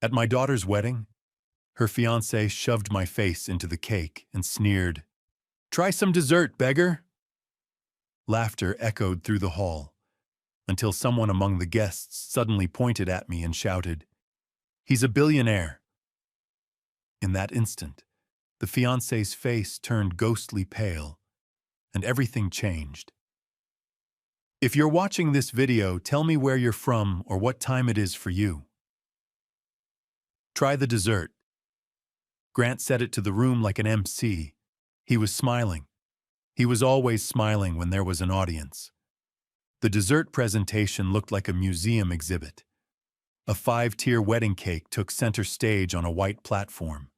At my daughter's wedding, her fiancé shoved my face into the cake and sneered, "Try some dessert, beggar!" Laughter echoed through the hall, until someone among the guests suddenly pointed at me and shouted, "He's a billionaire!" In that instant, the fiancé's face turned ghostly pale, and everything changed. If you're watching this video, tell me where you're from or what time it is for you. Try the dessert. Grant said it to the room like an MC. He was smiling. He was always smiling when there was an audience. The dessert presentation looked like a museum exhibit. A 5-tier wedding cake took center stage on a white platform.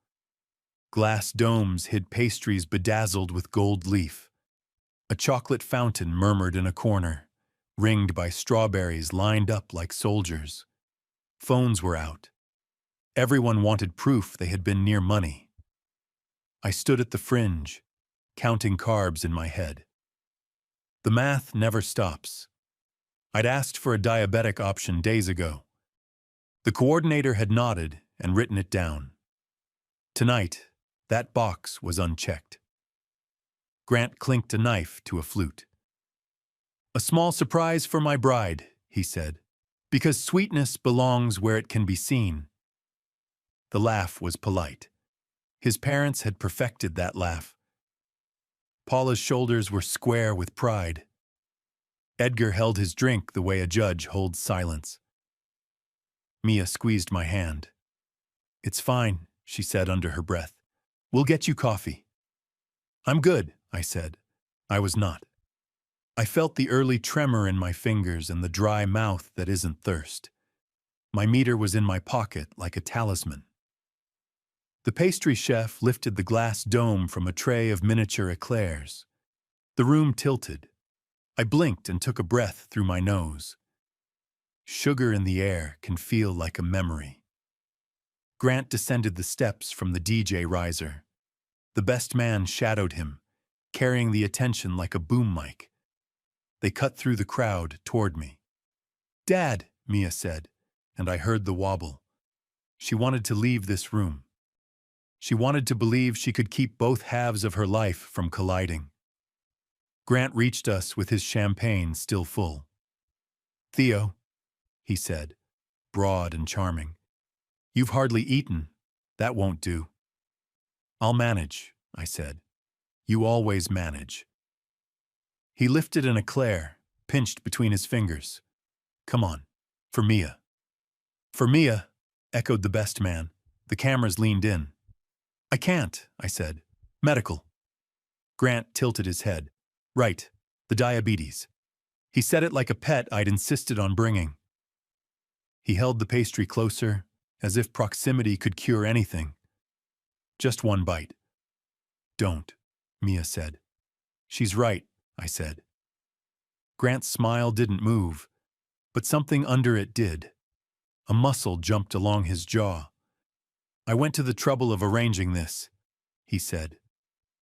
Glass domes hid pastries bedazzled with gold leaf. A chocolate fountain murmured in a corner, ringed by strawberries lined up like soldiers. Phones were out. Everyone wanted proof they had been near money. I stood at the fringe, counting carbs in my head. The math never stops. I'd asked for a diabetic option days ago. The coordinator had nodded and written it down. Tonight, that box was unchecked. Grant clinked a knife to a flute. "A small surprise for my bride," he said, "because sweetness belongs where it can be seen." The laugh was polite. His parents had perfected that laugh. Paula's shoulders were square with pride. Edgar held his drink the way a judge holds silence. Mia squeezed my hand. "It's fine," she said under her breath. "We'll get you coffee." "I'm good," I said. I was not. I felt the early tremor in my fingers and the dry mouth that isn't thirst. My meter was in my pocket like a talisman. The pastry chef lifted the glass dome from a tray of miniature eclairs. The room tilted. I blinked and took a breath through my nose. Sugar in the air can feel like a memory. Grant descended the steps from the DJ riser. The best man shadowed him, carrying the attention like a boom mic. They cut through the crowd toward me. "Dad," Mia said, and I heard the wobble. She wanted to leave this room. She wanted to believe she could keep both halves of her life from colliding. Grant reached us with his champagne still full. "Theo," he said, broad and charming, "you've hardly eaten. That won't do." "I'll manage," I said. "You always manage." He lifted an eclair, pinched between his fingers. "Come on, for Mia." "For Mia," echoed the best man. The cameras leaned in. "I can't," I said. "Medical." Grant tilted his head. "Right, the diabetes." He said it like a pet I'd insisted on bringing. He held the pastry closer, as if proximity could cure anything. "Just one bite." "Don't," Mia said. "She's right," I said. Grant's smile didn't move, but something under it did. A muscle jumped along his jaw. "I went to the trouble of arranging this," he said.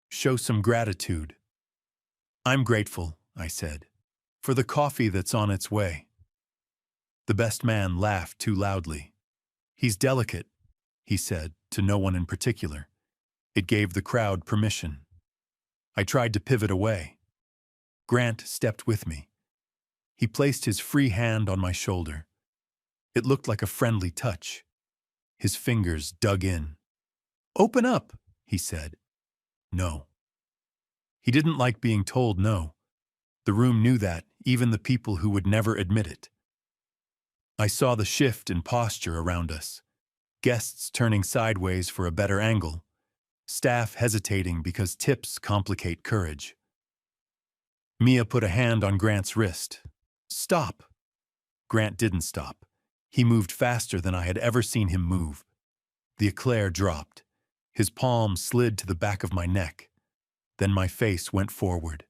"Show some gratitude." "I'm grateful," I said, "for the coffee that's on its way." The best man laughed too loudly. "He's delicate," he said, to no one in particular. It gave the crowd permission. I tried to pivot away. Grant stepped with me. He placed his free hand on my shoulder. It looked like a friendly touch. His fingers dug in. "Open up," he said. No. He didn't like being told no. The room knew that, even the people who would never admit it. I saw the shift in posture around us. Guests turning sideways for a better angle. Staff hesitating because tips complicate courage. Mia put a hand on Grant's wrist. "Stop." Grant didn't stop. He moved faster than I had ever seen him move. The eclair dropped. His palm slid to the back of my neck. Then my face went forward.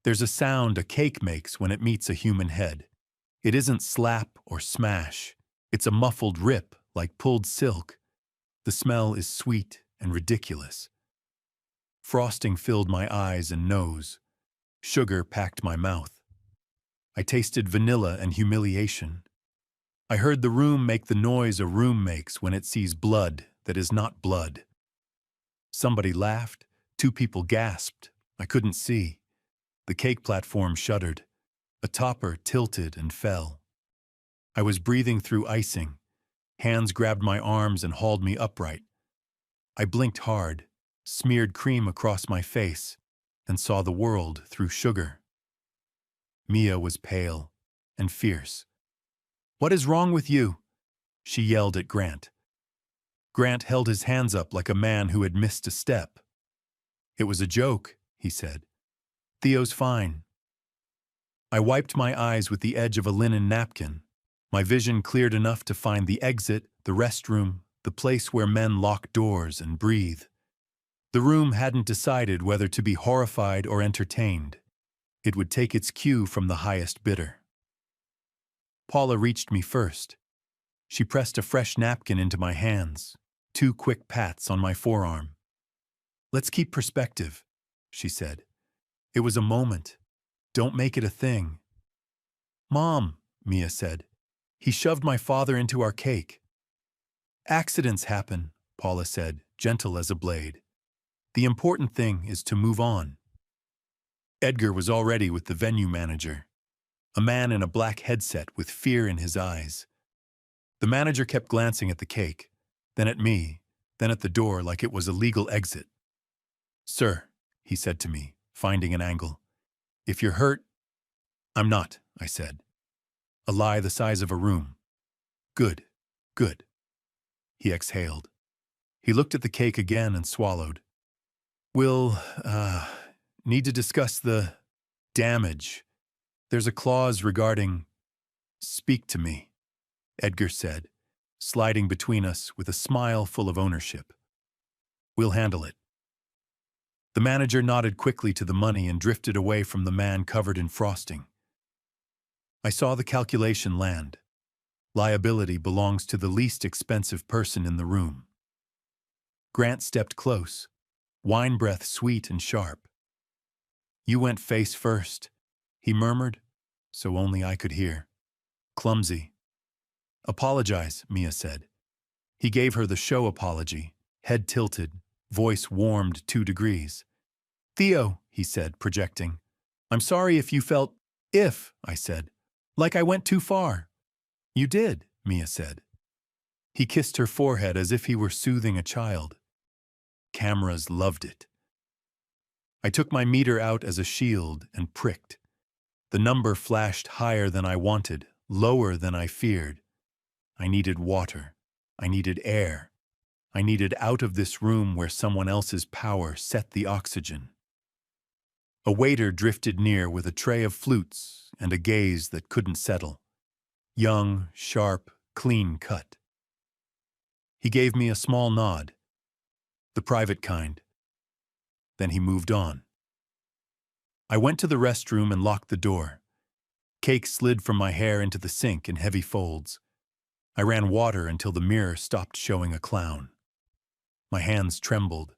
There's a sound a cake makes when it meets a human head. It isn't slap or smash. It's a muffled rip like pulled silk. The smell is sweet and ridiculous. Frosting filled my eyes and nose. Sugar packed my mouth. I tasted vanilla and humiliation. I heard the room make the noise a room makes when it sees blood that is not blood. Somebody laughed. Two people gasped. I couldn't see. The cake platform shuddered. A topper tilted and fell. I was breathing through icing. Hands grabbed my arms and hauled me upright. I blinked hard, smeared cream across my face, and saw the world through sugar. Mia was pale and fierce. "What is wrong with you?" she yelled at Grant. Grant held his hands up like a man who had missed a step. "It was a joke," he said. "Theo's fine." I wiped my eyes with the edge of a linen napkin. My vision cleared enough to find the exit, the restroom, the place where men lock doors and breathe. The room hadn't decided whether to be horrified or entertained. It would take its cue from the highest bidder. Paula reached me first. She pressed a fresh napkin into my hands, 2 quick pats on my forearm. "Let's keep perspective," she said. "It was a moment. Don't make it a thing." "Mom," Mia said, "he shoved my father into our cake." "Accidents happen," Paula said, gentle as a blade. "The important thing is to move on." Edgar was already with the venue manager, a man in a black headset with fear in his eyes. The manager kept glancing at the cake, then at me, then at the door like it was a legal exit. "Sir," he said to me, finding an angle, "if you're hurt—" "I'm not," I said. A lie the size of a room. "Good, good." He exhaled. He looked at the cake again and swallowed. "We'll, need to discuss the damage. There's a clause regarding—" "Speak to me," Edgar said, sliding between us with a smile full of ownership. "We'll handle it." The manager nodded quickly to the money and drifted away from the man covered in frosting. I saw the calculation land. Liability belongs to the least expensive person in the room. Grant stepped close, wine breath sweet and sharp. "You went face first," he murmured, so only I could hear. "Clumsy." "Apologize," Mia said. He gave her the show apology, head tilted, voice warmed 2 degrees. "Theo," he said, projecting. "I'm sorry if you felt—" "If," I said. "Like I went too far." "You did," Mia said. He kissed her forehead as if he were soothing a child. Cameras loved it. I took my meter out as a shield and pricked. The number flashed higher than I wanted, lower than I feared. I needed water. I needed air. I needed out of this room where someone else's power set the oxygen. A waiter drifted near with a tray of flutes and a gaze that couldn't settle. Young, sharp, clean cut. He gave me a small nod. The private kind. Then he moved on. I went to the restroom and locked the door. Cake slid from my hair into the sink in heavy folds. I ran water until the mirror stopped showing a clown. My hands trembled.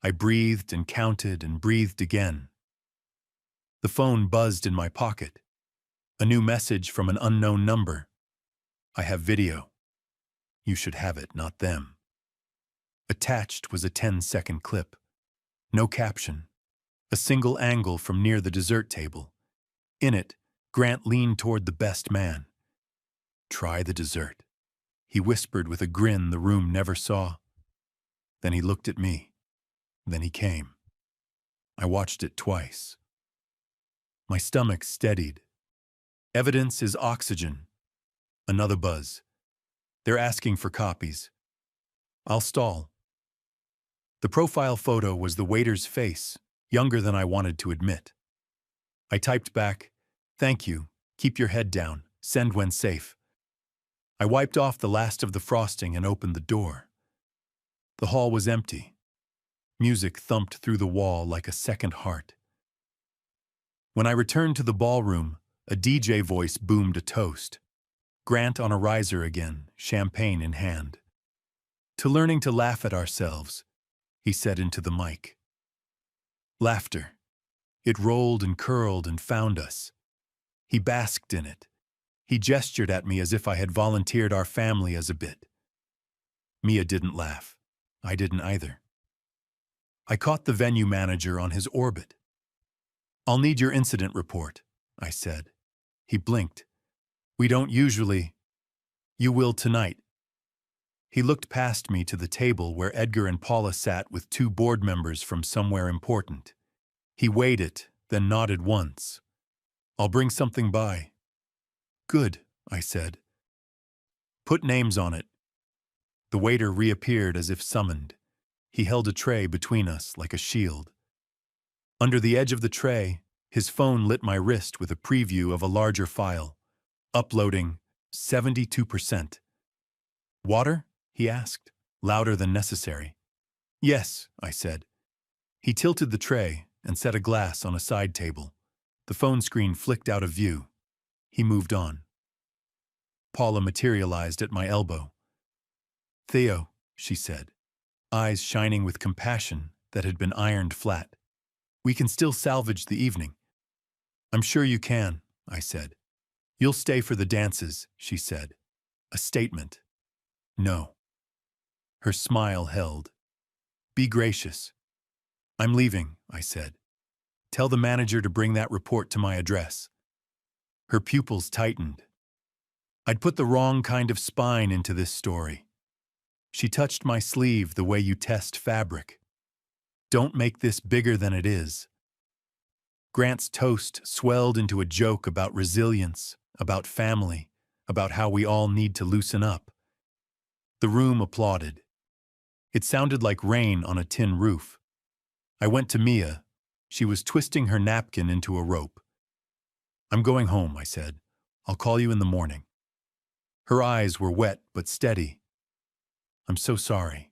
I breathed and counted and breathed again. The phone buzzed in my pocket. A new message from an unknown number. "I have video. You should have it, not them." Attached was a 10-second clip. No caption. A single angle from near the dessert table. In it, Grant leaned toward the best man. "Try the dessert," he whispered with a grin the room never saw. Then he looked at me. Then he came. I watched it twice. My stomach steadied. Evidence is oxygen. Another buzz. They're asking for copies. I'll stall. The profile photo was the waiter's face, younger than I wanted to admit. I typed back, "Thank you. Keep your head down. Send when safe." I wiped off the last of the frosting and opened the door. The hall was empty. Music thumped through the wall like a second heart. When I returned to the ballroom, a DJ voice boomed a toast. Grant on a riser again, champagne in hand. "To learning to laugh at ourselves," he said into the mic. Laughter. It rolled and curled and found us. He basked in it. He gestured at me as if I had volunteered our family as a bit. Mia didn't laugh. I didn't either. I caught the venue manager on his orbit. "I'll need your incident report," I said. He blinked. "We don't usually—" "You will tonight." He looked past me to the table where Edgar and Paula sat with two board members from somewhere important. He weighed it, then nodded once. "I'll bring something by." "Good," I said. "Put names on it." The waiter reappeared as if summoned. He held a tray between us like a shield. Under the edge of the tray, his phone lit my wrist with a preview of a larger file. Uploading 72%. "Water?" he asked, louder than necessary. "Yes," I said. He tilted the tray and set a glass on a side table. The phone screen flicked out of view. He moved on. Paula materialized at my elbow. "Theo," she said, eyes shining with compassion that had been ironed flat. "We can still salvage the evening." "I'm sure you can," I said. "You'll stay for the dances," she said. A statement. "No." Her smile held. "Be gracious." "I'm leaving," I said. "Tell the manager to bring that report to my address." Her pupils tightened. I'd put the wrong kind of spine into this story. She touched my sleeve the way you test fabric. "Don't make this bigger than it is." Grant's toast swelled into a joke about resilience, about family, about how we all need to loosen up. The room applauded. It sounded like rain on a tin roof. I went to Mia. She was twisting her napkin into a rope. "I'm going home," I said. "I'll call you in the morning." Her eyes were wet but steady. "I'm so sorry."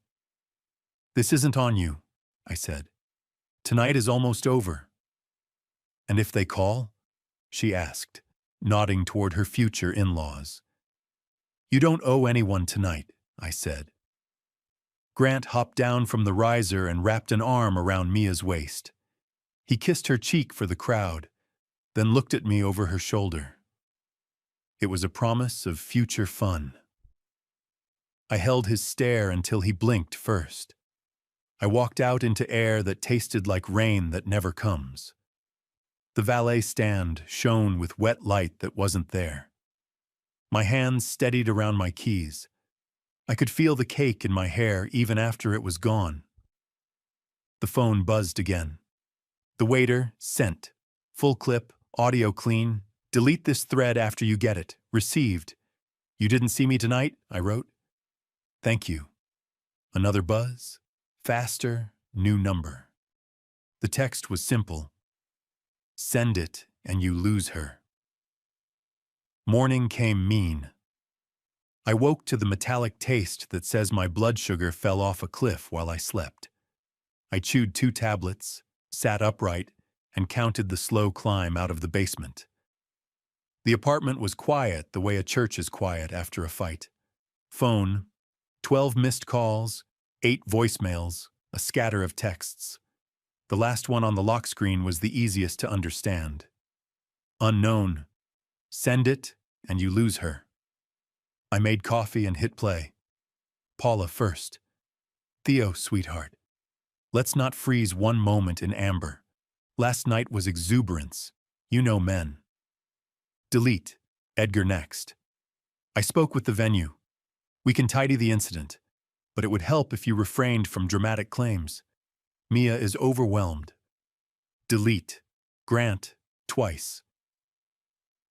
"This isn't on you," I said. "Tonight is almost over." "And if they call?" she asked, nodding toward her future in-laws. "You don't owe anyone tonight," I said. Grant hopped down from the riser and wrapped an arm around Mia's waist. He kissed her cheek for the crowd, then looked at me over her shoulder. It was a promise of future fun. I held his stare until he blinked first. I walked out into air that tasted like rain that never comes. The valet stand shone with wet light that wasn't there. My hands steadied around my keys. I could feel the cake in my hair even after it was gone. The phone buzzed again. The waiter sent. "Full clip, audio clean. Delete this thread after you get it. Received. You didn't see me tonight?" I wrote. "Thank you." Another buzz. Faster, new number. The text was simple. "Send it and you lose her." Morning came mean. I woke to the metallic taste that says my blood sugar fell off a cliff while I slept. I chewed 2 tablets, sat upright, and counted the slow climb out of the basement. The apartment was quiet the way a church is quiet after a fight. Phone, 12 missed calls, 8 voicemails, a scatter of texts. The last one on the lock screen was the easiest to understand. Unknown. Send it, and you lose her. I made coffee and hit play. Paula first. "Theo, sweetheart. Let's not freeze one moment in amber. Last night was exuberance. You know men." Delete. Edgar next. "I spoke with the venue. We can tidy the incident, but it would help if you refrained from dramatic claims. Mia is overwhelmed." Delete. Grant, twice.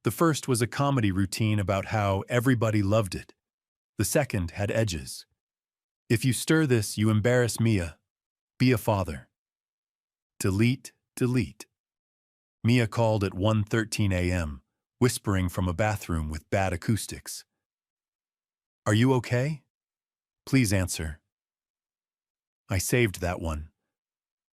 The first was a comedy routine about how everybody loved it. The second had edges. "If you stir this, you embarrass Mia. Be a father." Delete, delete. Mia called at 1:13 a.m., whispering from a bathroom with bad acoustics. "Are you okay? Please answer." I saved that one.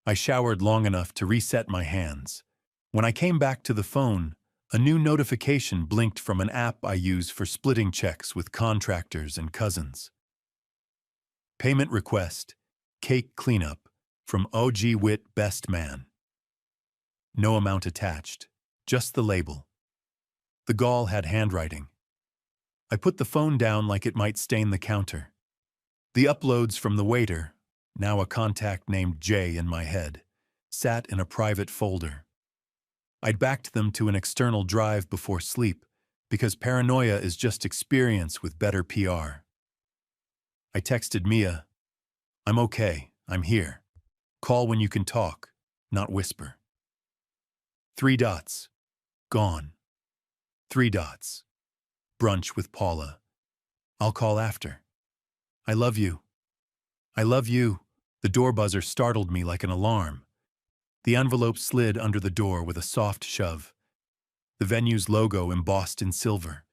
I showered long enough to reset my hands. When I came back to the phone, a new notification blinked from an app I use for splitting checks with contractors and cousins. Payment request, cake cleanup, from OG Wit Best Man. No amount attached, just the label. The gall had handwriting. I put the phone down like it might stain the counter. The uploads from the waiter, now a contact named Jay in my head, sat in a private folder. I'd backed them to an external drive before sleep because paranoia is just experience with better PR. I texted Mia, "I'm okay, I'm here. Call when you can talk, not whisper." 3 dots. Gone. 3 dots. Brunch with Paula. I'll call after. I love you. I love you. The door buzzer startled me like an alarm. The envelope slid under the door with a soft shove. The venue's logo embossed in silver.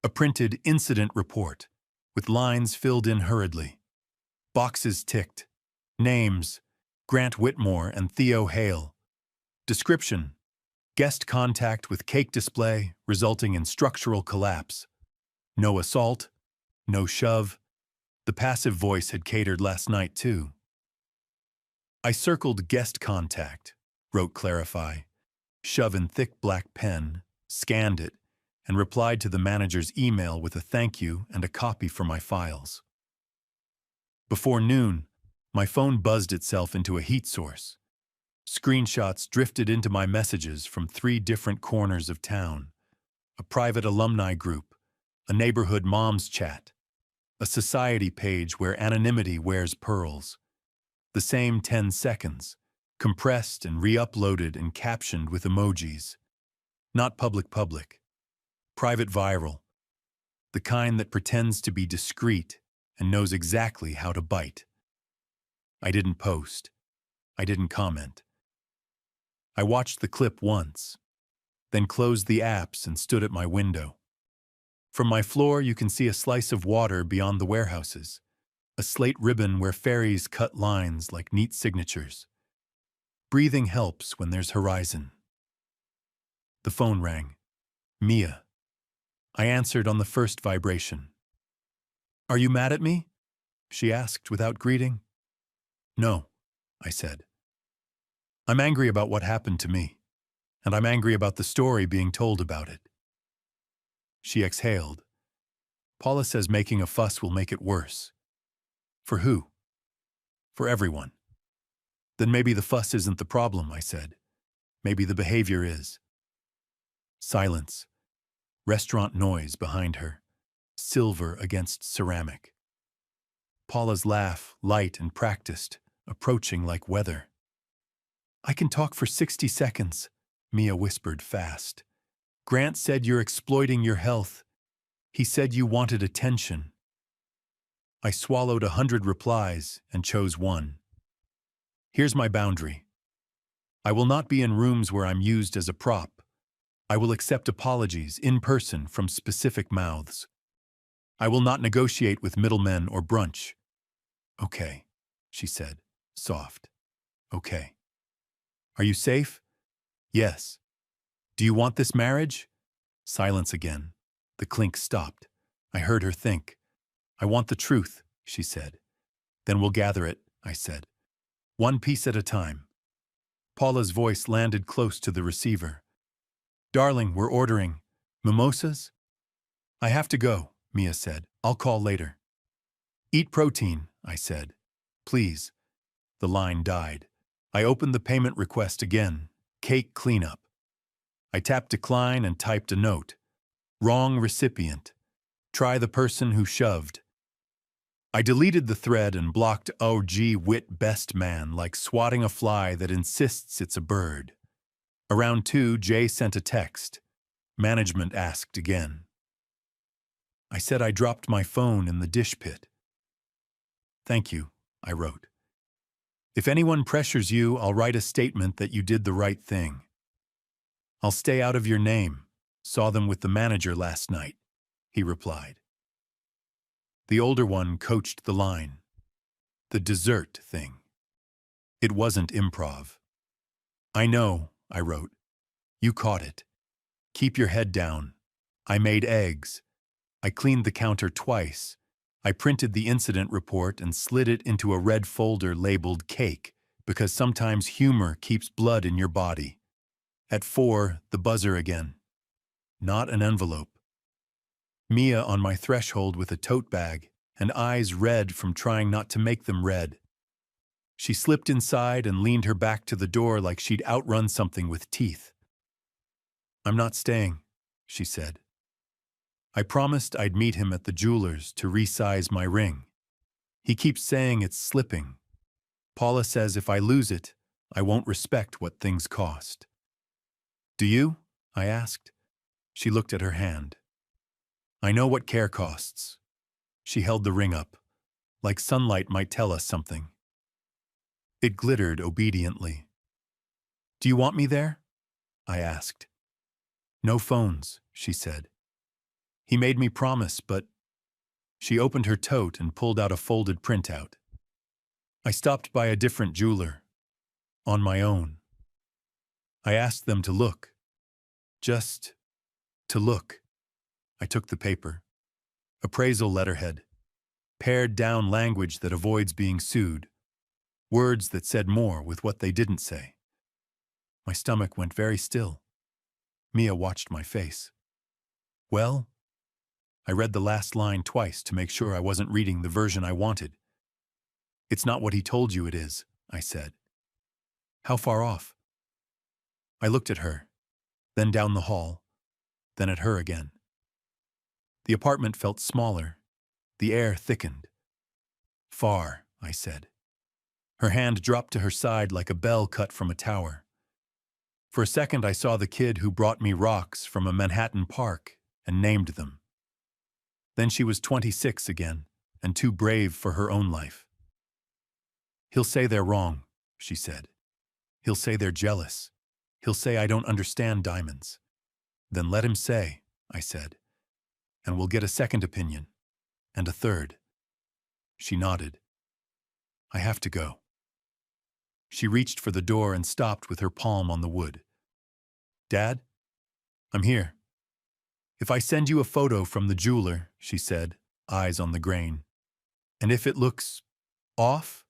A printed incident report, with lines filled in hurriedly. Boxes ticked. Names, Grant Whitmore and Theo Hale. Description, guest contact with cake display resulting in structural collapse. No assault, no shove. The passive voice had catered last night, too. I circled guest contact, wrote clarify, shove in thick black pen, scanned it, and replied to the manager's email with a thank you and a copy for my files. Before noon, my phone buzzed itself into a heat source. Screenshots drifted into my messages from 3 different corners of town. A private alumni group, a neighborhood moms chat, a society page where anonymity wears pearls. The same 10 seconds, compressed and re-uploaded and captioned with emojis. Not public, private viral, the kind that pretends to be discreet and knows exactly how to bite. I didn't post. I didn't comment. I watched the clip once, then closed the apps and stood at my window. From my floor, you can see a slice of water beyond the warehouses, a slate ribbon where ferries cut lines like neat signatures. Breathing helps when there's horizon. The phone rang. Mia. I answered on the first vibration. "Are you mad at me?" she asked without greeting. "No," I said. "I'm angry about what happened to me, and I'm angry about the story being told about it." She exhaled. "Paula says making a fuss will make it worse." "For who?" "For everyone." "Then maybe the fuss isn't the problem," I said. "Maybe the behavior is." Silence. Restaurant noise behind her. Silver against ceramic. Paula's laugh, light and practiced, approaching like weather. "I can talk for 60 seconds, Mia whispered fast. "Grant said you're exploiting your health. He said you wanted attention." I swallowed 100 replies and chose one. "Here's my boundary. I will not be in rooms where I'm used as a prop. I will accept apologies in person from specific mouths. I will not negotiate with middlemen or brunch." "Okay," she said, soft. "Okay." "Are you safe?" "Yes." "Do you want this marriage?" Silence again. The clink stopped. I heard her think. "I want the truth," she said. "Then we'll gather it," I said. "One piece at a time." Paula's voice landed close to the receiver. "Darling, we're ordering. Mimosas?" "I have to go," Mia said. "I'll call later." "Eat protein," I said. "Please." The line died. I opened the payment request again. Cake cleanup. I tapped decline and typed a note. Wrong recipient. Try the person who shoved. I deleted the thread and blocked "Oh gee wit best man" like swatting a fly that insists it's a bird. Around 2, Jay sent a text. Management asked again. I said I dropped my phone in the dish pit. "Thank you," I wrote. "If anyone pressures you, I'll write a statement that you did the right thing. I'll stay out of your name. Saw them with the manager last night," he replied. The older one coached the line. The dessert thing. It wasn't improv. "I know," I wrote. "You caught it. Keep your head down. I made eggs. I cleaned the counter twice. I printed the incident report and slid it into a red folder labeled cake, because sometimes humor keeps blood in your body." At 4, the buzzer again. Not an envelope. Mia on my threshold with a tote bag and eyes red from trying not to make them red. She slipped inside and leaned her back to the door like she'd outrun something with teeth. "I'm not staying," she said. "I promised I'd meet him at the jeweler's to resize my ring. He keeps saying it's slipping. Paula says if I lose it, I won't respect what things cost." "Do you?" I asked. She looked at her hand. "I know what care costs." She held the ring up, like sunlight might tell us something. It glittered obediently. "Do you want me there?" I asked. "No phones," she said. "He made me promise, but—" She opened her tote and pulled out a folded printout. "I stopped by a different jeweler. On my own. I asked them to look. Just to look." I took the paper. Appraisal letterhead. Pared down language that avoids being sued. Words that said more with what they didn't say. My stomach went very still. Mia watched my face. "Well?" I read the last line twice to make sure I wasn't reading the version I wanted. "It's not what he told you it is," I said. "How far off?" I looked at her, then down the hall, then at her again. The apartment felt smaller. The air thickened. "Far," I said. Her hand dropped to her side like a bell cut from a tower. For a second I saw the kid who brought me rocks from a Manhattan park and named them. Then she was 26 again, and too brave for her own life. "He'll say they're wrong," she said. "He'll say they're jealous. He'll say I don't understand diamonds." "Then let him say," I said, "and we'll get a second opinion, and a third." She nodded. "I have to go." She reached for the door and stopped with her palm on the wood. "Dad? I'm here." "If I send you a photo from the jeweler," she said, eyes on the grain, "and if it looks off,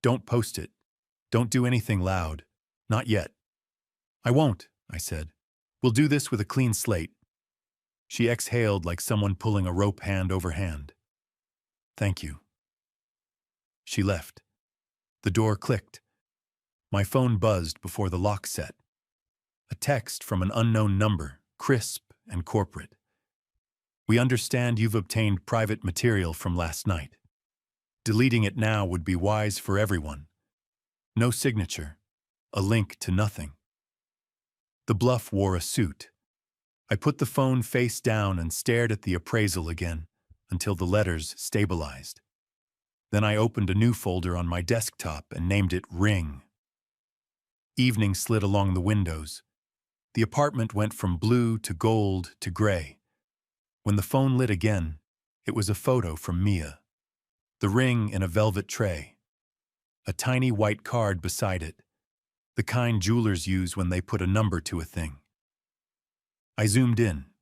don't post it. Don't do anything loud. Not yet." "I won't," I said. "We'll do this with a clean slate." She exhaled like someone pulling a rope hand over hand. "Thank you." She left. The door clicked. My phone buzzed before the lock set. A text from an unknown number, crisp and corporate. "We understand you've obtained private material from last night. Deleting it now would be wise for everyone. No signature. A link to nothing." The bluff wore a suit. I put the phone face down and stared at the appraisal again until the letters stabilized. Then I opened a new folder on my desktop and named it Ring. Evening slid along the windows. The apartment went from blue to gold to gray. When the phone lit again, it was a photo from Mia. The ring in a velvet tray. A tiny white card beside it. The kind jewelers use when they put a number to a thing. I zoomed in.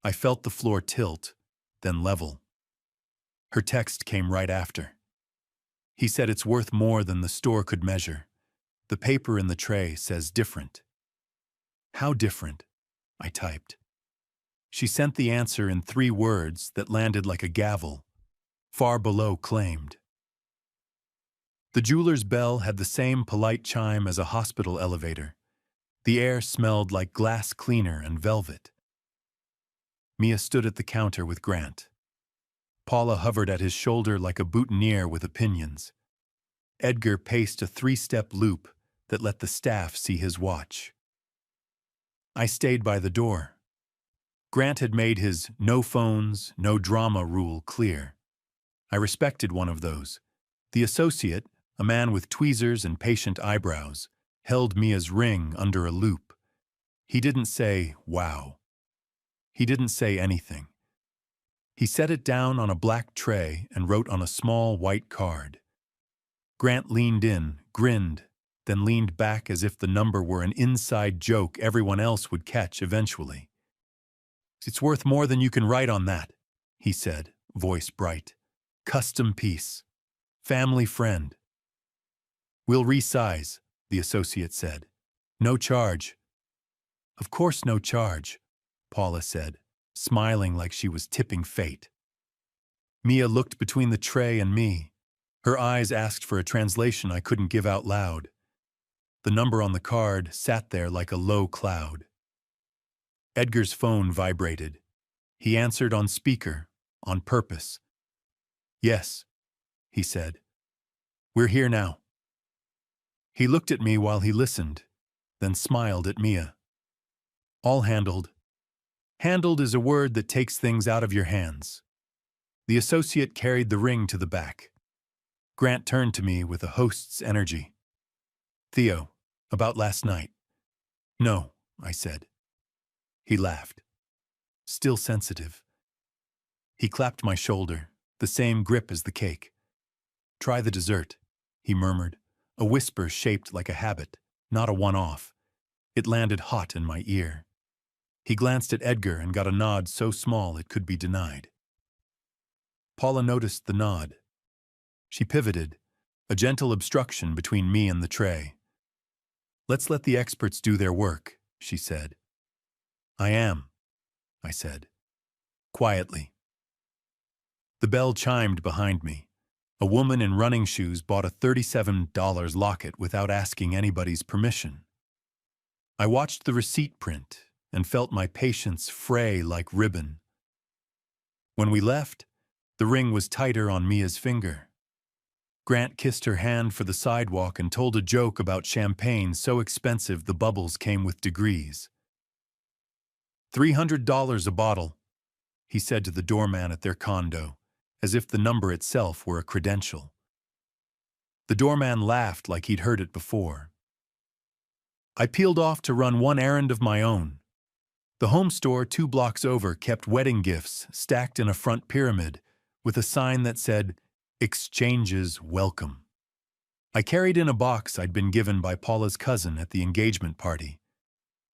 I felt the floor tilt, then level. Her text came right after. "He said it's worth more than the store could measure. The paper in the tray says different." "How different?" I typed. She sent the answer in 3 words that landed like a gavel, far below claimed. The jeweler's bell had the same polite chime as a hospital elevator. The air smelled like glass cleaner and velvet. Mia stood at the counter with Grant. Paula hovered at his shoulder like a boutonniere with opinions. Edgar paced a 3-step loop that let the staff see his watch. I stayed by the door. Grant had made his no phones, no drama rule clear. I respected one of those. The associate, a man with tweezers and patient eyebrows, held Mia's ring under a loop. He didn't say, "Wow." He didn't say anything. He set it down on a black tray and wrote on a small white card. Grant leaned in, grinned, then leaned back as if the number were an inside joke everyone else would catch eventually. "It's worth more than you can write on that," he said, voice bright. "Custom piece. Family friend." "We'll resize," the associate said. "No charge." "Of course no charge," Paula said. smiling like she was tipping fate. Mia looked between the tray and me. Her eyes asked for a translation I couldn't give out loud. The number on the card sat there like a low cloud. Edgar's phone vibrated. He answered on speaker, on purpose. "Yes," he said. "We're here now." He looked at me while he listened, then smiled at Mia. "All handled." Handled is a word that takes things out of your hands. The associate carried the ring to the back. Grant turned to me with a host's energy. "Theo, about last night." "No," I said. He laughed. Still sensitive. He clapped my shoulder, the same grip as the cake. "Try the dessert," he murmured, a whisper shaped like a habit, not a one-off. It landed hot in my ear. He glanced at Edgar and got a nod so small it could be denied. Paula noticed the nod. She pivoted, a gentle obstruction between me and the tray. "Let's let the experts do their work," she said. "I am," I said, quietly. The bell chimed behind me. A woman in running shoes bought a $37 locket without asking anybody's permission. I watched the receipt print and felt my patience fray like ribbon. When we left, the ring was tighter on Mia's finger. Grant kissed her hand for the sidewalk and told a joke about champagne so expensive the bubbles came with degrees. $300 a bottle, he said to the doorman at their condo, as if the number itself were a credential. The doorman laughed like he'd heard it before. I peeled off to run one errand of my own. The home store 2 blocks over kept wedding gifts stacked in a front pyramid with a sign that said, "Exchanges welcome." I carried in a box I'd been given by Paula's cousin at the engagement party.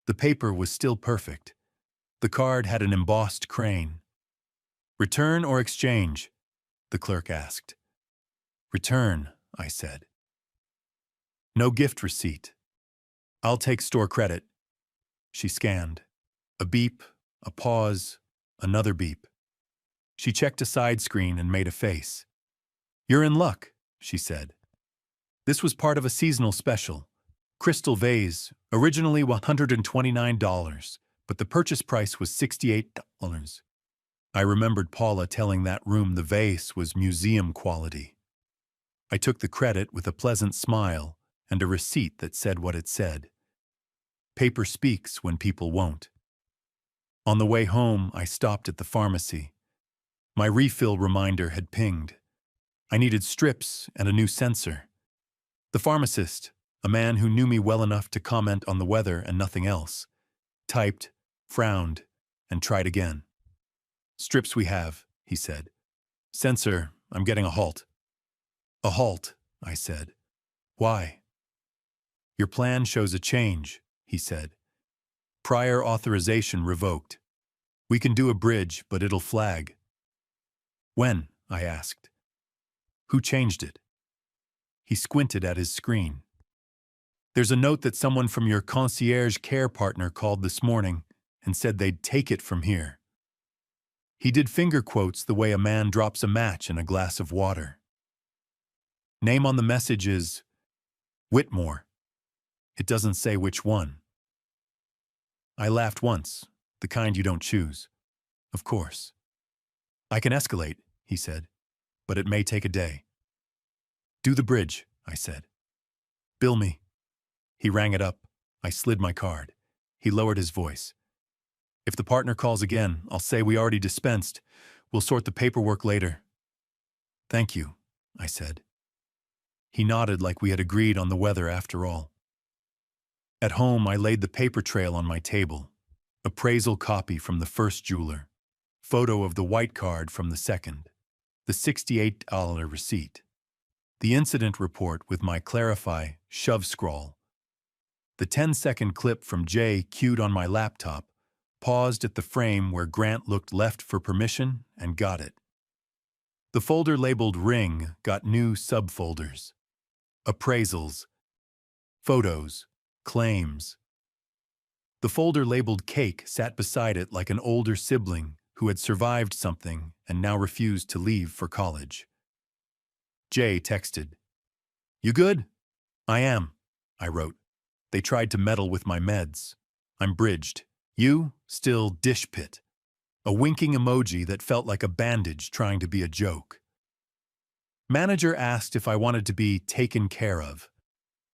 The paper was still perfect. The card had an embossed crane. "Return or exchange?" the clerk asked. "Return," I said. "No gift receipt." "I'll take store credit." She scanned. A beep, a pause, another beep. She checked a side screen and made a face. "You're in luck," she said. This was part of a seasonal special. Crystal vase, originally $129, but the purchase price was $68. I remembered Paula telling that room the vase was museum quality. I took the credit with a pleasant smile and a receipt that said what it said. Paper speaks when people won't. On the way home, I stopped at the pharmacy. My refill reminder had pinged. I needed strips and a new sensor. The pharmacist, a man who knew me well enough to comment on the weather and nothing else, typed, frowned, and tried again. "Strips we have," he said. "Sensor, I'm getting a halt." "A halt," I said. "Why?" "Your plan shows a change," he said. "Prior authorization revoked. We can do a bridge, but it'll flag." "When?" I asked. "Who changed it?" He squinted at his screen. "There's a note that someone from your concierge care partner called this morning and said they'd take it from here." He did finger quotes the way a man drops a match in a glass of water. "Name on the message is Whitmore. It doesn't say which one." I laughed once, the kind you don't choose. "Of course." "I can escalate," he said, "but it may take a day." "Do the bridge," I said. "Bill me." He rang it up. I slid my card. He lowered his voice. "If the partner calls again, I'll say we already dispensed. We'll sort the paperwork later." "Thank you," I said. He nodded like we had agreed on the weather after all. At home, I laid the paper trail on my table. Appraisal copy from the first jeweler. Photo of the white card from the second. The $68 receipt. The incident report with my clarify shove scrawl. The 10-second clip from Jay queued on my laptop, paused at the frame where Grant looked left for permission and got it. The folder labeled Ring got new subfolders. Appraisals. Photos. Claims. The folder labeled cake sat beside it like an older sibling who had survived something and now refused to leave for college. Jay texted, "You good?" "I am," I wrote. "They tried to meddle with my meds. I'm bridged. You, still dish pit." A winking emoji that felt like a bandage trying to be a joke. Manager asked if I wanted to be taken care of.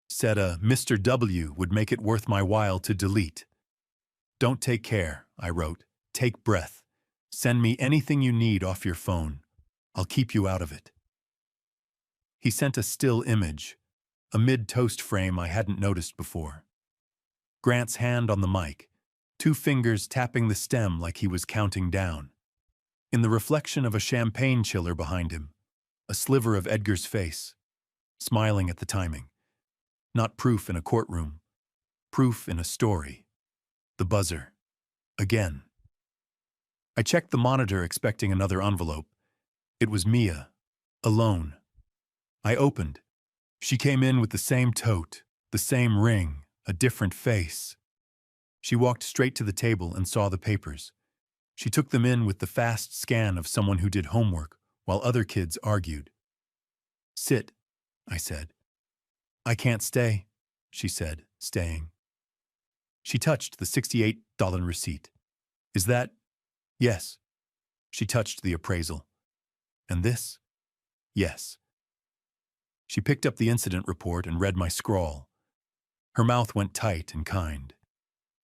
Said a Mr. W would make it worth my while to delete. "Don't take care," I wrote. "Take breath. Send me anything you need off your phone. I'll keep you out of it." He sent a still image, a mid-toast frame I hadn't noticed before. Grant's hand on the mic, 2 fingers tapping the stem like he was counting down. In the reflection of a champagne chiller behind him, a sliver of Edgar's face, smiling at the timing. Not proof in a courtroom, proof in a story. The buzzer. Again. I checked the monitor expecting another envelope. It was Mia. Alone. I opened. She came in with the same tote, the same ring, a different face. She walked straight to the table and saw the papers. She took them in with the fast scan of someone who did homework while other kids argued. "Sit," I said. "I can't stay," she said, staying. She touched the $68 receipt. "Is that?" "Yes." She touched the appraisal. "And this?" "Yes." She picked up the incident report and read my scrawl. Her mouth went tight and kind.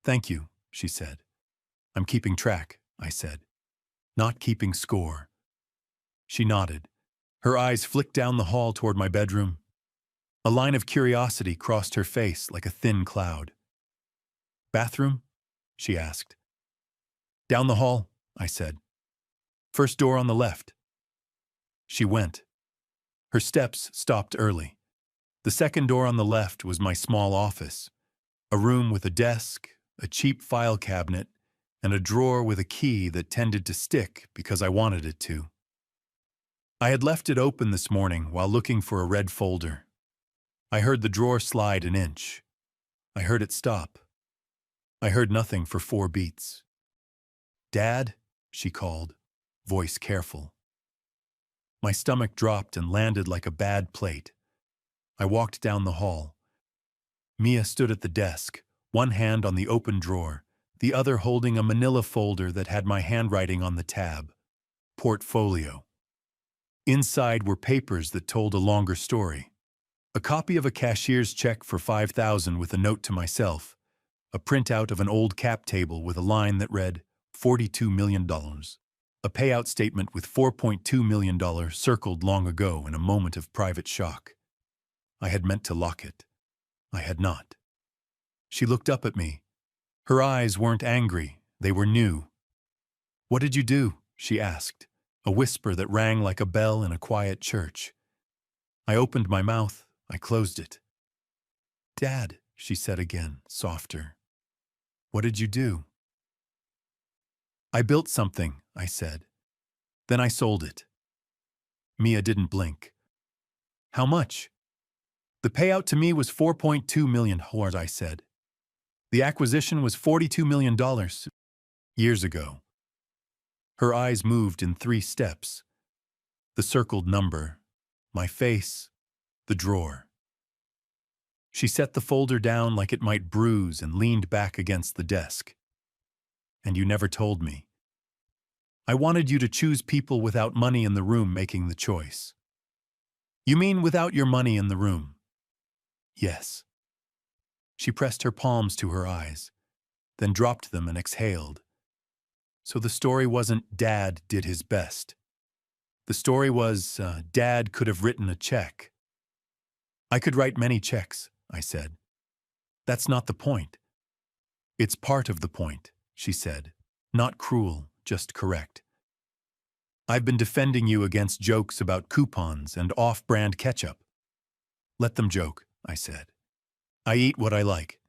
"Thank you," she said. "I'm keeping track," I said. "Not keeping score." She nodded. Her eyes flicked down the hall toward my bedroom. A line of curiosity crossed her face like a thin cloud. "Bathroom?" she asked. "Down the hall," I said. "First door on the left." She went. Her steps stopped early. The second door on the left was my small office, a room with a desk, a cheap file cabinet, and a drawer with a key that tended to stick because I wanted it to. I had left it open this morning while looking for a red folder. I heard the drawer slide an inch. I heard it stop. I heard nothing for 4 beats. "Dad?" she called, voice careful. My stomach dropped and landed like a bad plate. I walked down the hall. Mia stood at the desk, one hand on the open drawer, the other holding a manila folder that had my handwriting on the tab. Portfolio. Inside were papers that told a longer story. A copy of a cashier's check for $5,000 with a note to myself, a printout of an old cap table with a line that read $42 million, a payout statement with $4.2 million circled long ago in a moment of private shock. I had meant to lock it. I had not. She looked up at me. Her eyes weren't angry, they were new. "What did you do?" she asked, a whisper that rang like a bell in a quiet church. I opened my mouth, I closed it. "Dad," she said again, softer. "What did you do?" "I built something," I said. "Then I sold it." Mia didn't blink. "How much?" "The payout to me was $4.2 million, I said. "The acquisition was $42 million years ago." Her eyes moved in 3 steps. The circled number, my face, the drawer. She set the folder down like it might bruise and leaned back against the desk. "And you never told me. I wanted you to choose people without money in the room making the choice." "You mean without your money in the room?" "Yes." She pressed her palms to her eyes, then dropped them and exhaled. So the story wasn't Dad did his best. The story was Dad could have written a check. "I could write many checks," I said. "That's not the point." "It's part of the point," she said. Not cruel, just correct. "I've been defending you against jokes about coupons and off-brand ketchup." "Let them joke," I said. "I eat what I like."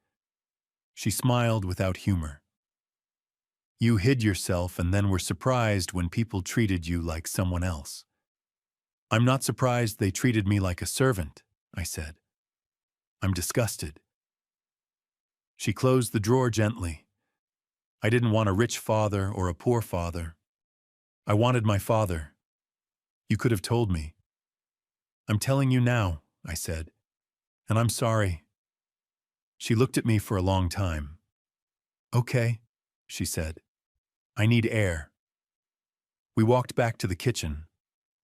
She smiled without humor. "You hid yourself and then were surprised when people treated you like someone else." "I'm not surprised they treated me like a servant," I said. "I'm disgusted." She closed the drawer gently. I didn't want a rich father or a poor father. I wanted my father. You could have told me. I'm telling you now, I said, and I'm sorry. She looked at me for a long time. Okay, she said. I need air. We walked back to the kitchen.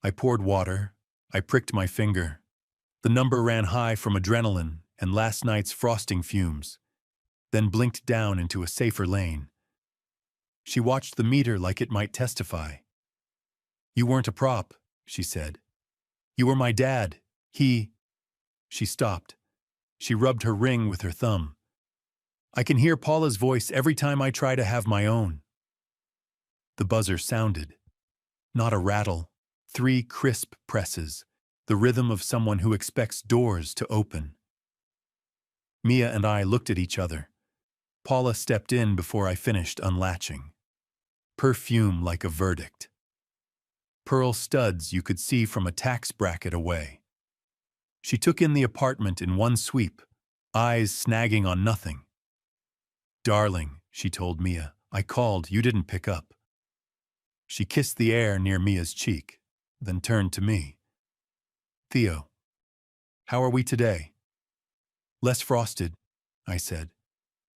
I poured water. I pricked my finger. The number ran high from adrenaline and last night's frosting fumes, then blinked down into a safer lane. She watched the meter like it might testify. You weren't a prop, she said. You were my dad. She stopped. She rubbed her ring with her thumb. I can hear Paula's voice every time I try to have my own. The buzzer sounded. Not a rattle. 3 crisp presses. The rhythm of someone who expects doors to open. Mia and I looked at each other. Paula stepped in before I finished unlatching. Perfume like a verdict. Pearl studs you could see from a tax bracket away. She took in the apartment in one sweep, eyes snagging on nothing. Darling, she told Mia, I called, you didn't pick up. She kissed the air near Mia's cheek, then turned to me. Theo, how are we today? Less frosted, I said.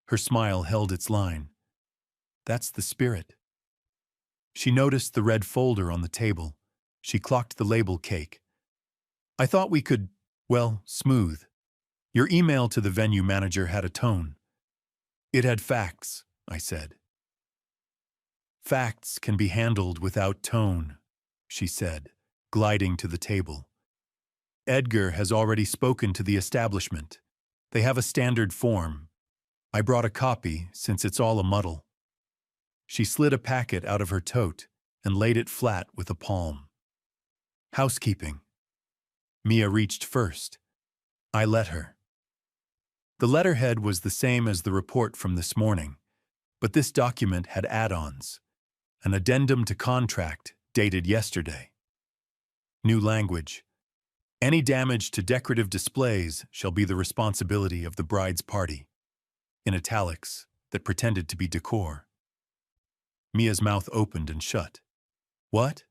Her smile held its line. That's the spirit. She noticed the red folder on the table. She clocked the label cake. I thought we could, smooth. Your email to the venue manager had a tone. It had facts, I said. Facts can be handled without tone, she said, gliding to the table. Edgar has already spoken to the establishment. They have a standard form. I brought a copy since it's all a muddle. She slid a packet out of her tote and laid it flat with a palm. Housekeeping. Mia reached first. I let her. The letterhead was the same as the report from this morning, but this document had add-ons. An addendum to contract dated yesterday. New language. Any damage to decorative displays shall be the responsibility of the bride's party. In italics that pretended to be decor. Mia's mouth opened and shut. What?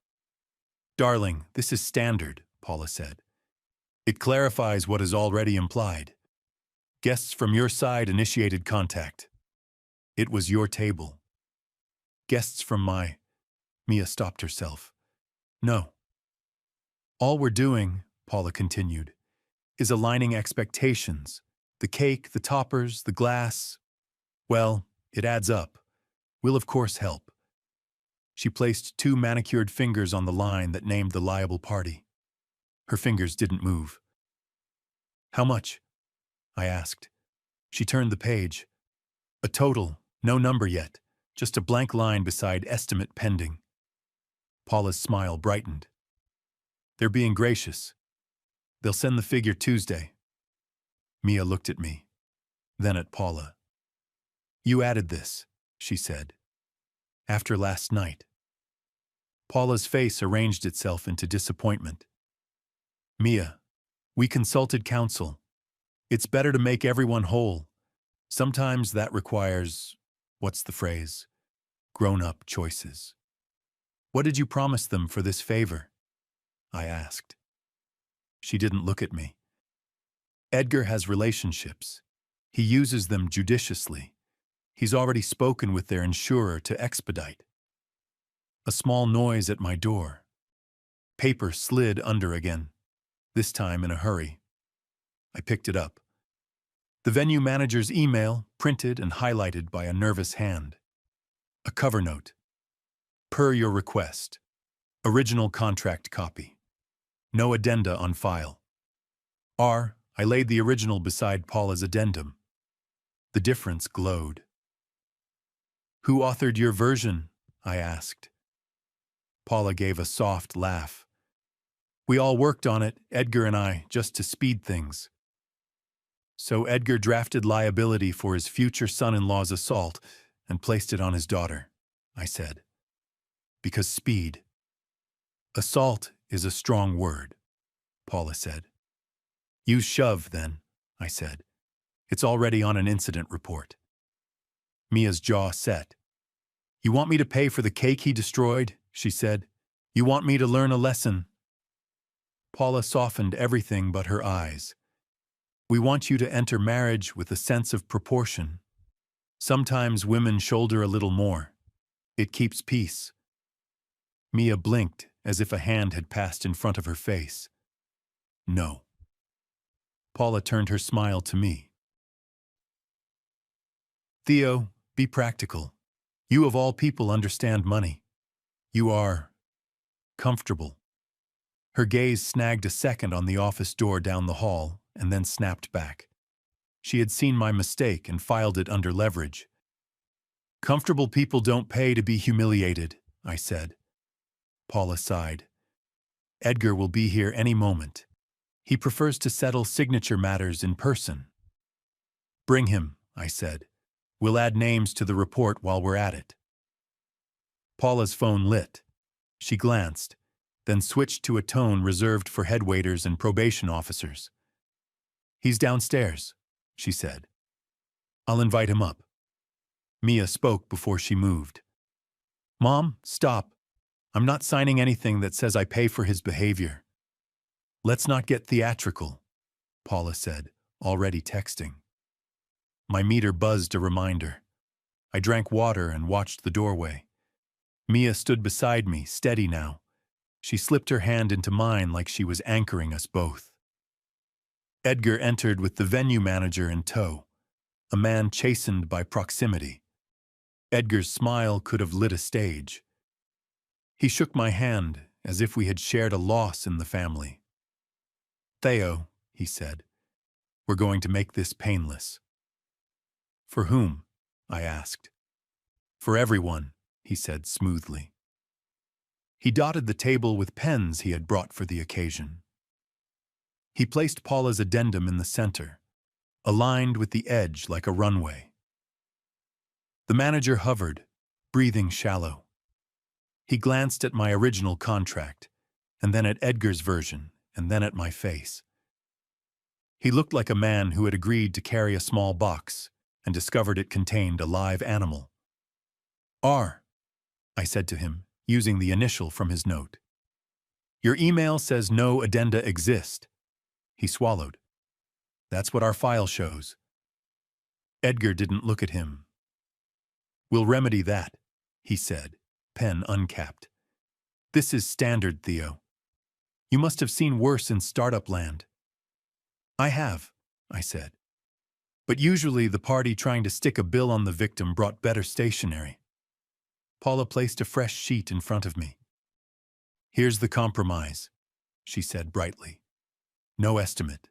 Darling, this is standard, Paula said. It clarifies what is already implied. Guests from your side initiated contact. It was your table. Guests from my... Mia stopped herself. No. All we're doing, Paula continued, is aligning expectations. The cake, the toppers, the glass. Well, it adds up. We'll of course help. She placed 2 manicured fingers on the line that named the liable party. Her fingers didn't move. How much? I asked. She turned the page. A total, no number yet, just a blank line beside estimate pending. Paula's smile brightened. They're being gracious. They'll send the figure Tuesday. Mia looked at me, then at Paula. You added this, she said. After last night. Paula's face arranged itself into disappointment. Mia, we consulted counsel. It's better to make everyone whole. Sometimes that requires, what's the phrase? Grown-up choices. What did you promise them for this favor? I asked. She didn't look at me. Edgar has relationships. He uses them judiciously. He's already spoken with their insurer to expedite. A small noise at my door. Paper slid under again, this time in a hurry. I picked it up. The venue manager's email, printed and highlighted by a nervous hand. A cover note. Per your request. Original contract copy. No addenda on file. I laid the original beside Paula's addendum. The difference glowed. Who authored your version? I asked. Paula gave a soft laugh. We all worked on it, Edgar and I, just to speed things. So Edgar drafted liability for his future son-in-law's assault and placed it on his daughter, I said. Because speed. Assault is a strong word, Paula said. Use shove, then, I said. It's already on an incident report. Mia's jaw set. You want me to pay for the cake he destroyed? She said. You want me to learn a lesson? Paula softened everything but her eyes. We want you to enter marriage with a sense of proportion. Sometimes women shoulder a little more. It keeps peace. Mia blinked as if a hand had passed in front of her face. No. Paula turned her smile to me. Theo, be practical. You of all people understand money. You are comfortable. Her gaze snagged a second on the office door down the hall and then snapped back. She had seen my mistake and filed it under leverage. Comfortable people don't pay to be humiliated, I said. Paula sighed. Edgar will be here any moment. He prefers to settle signature matters in person. Bring him, I said. We'll add names to the report while we're at it. Paula's phone lit. She glanced, then switched to a tone reserved for head waiters and probation officers. He's downstairs, she said. I'll invite him up. Mia spoke before she moved. Mom, stop. I'm not signing anything that says I pay for his behavior. Let's not get theatrical, Paula said, already texting. My meter buzzed a reminder. I drank water and watched the doorway. Mia stood beside me, steady now. She slipped her hand into mine like she was anchoring us both. Edgar entered with the venue manager in tow, a man chastened by proximity. Edgar's smile could have lit a stage. He shook my hand as if we had shared a loss in the family. Theo, he said, we're going to make this painless. For whom? I asked. For everyone, he said smoothly. He dotted the table with pens he had brought for the occasion. He placed Paula's addendum in the center, aligned with the edge like a runway. The manager hovered, breathing shallow. He glanced at my original contract, and then at Edgar's version, and then at my face. He looked like a man who had agreed to carry a small box and discovered it contained a live animal. R, I said to him, using the initial from his note. Your email says no addenda exist. He swallowed. That's what our file shows. Edgar didn't look at him. We'll remedy that, he said, pen uncapped. This is standard, Theo. You must have seen worse in startup land. I have, I said. But usually the party trying to stick a bill on the victim brought better stationery. Paula placed a fresh sheet in front of me. Here's the compromise, she said brightly. No estimate.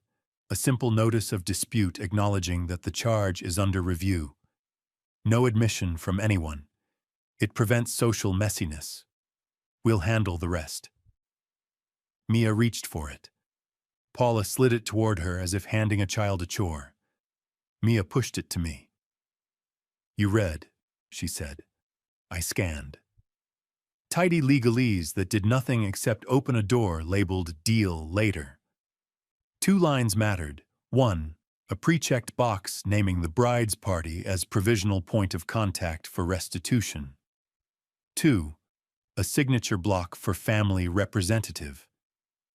A simple notice of dispute acknowledging that the charge is under review. No admission from anyone. It prevents social messiness. We'll handle the rest. Mia reached for it. Paula slid it toward her as if handing a child a chore. Mia pushed it to me. You read, she said. I scanned. Tidy legalese that did nothing except open a door labeled Deal Later. 2 lines mattered. 1, a pre-checked box naming the bride's party as provisional point of contact for restitution. 2, a signature block for family representative.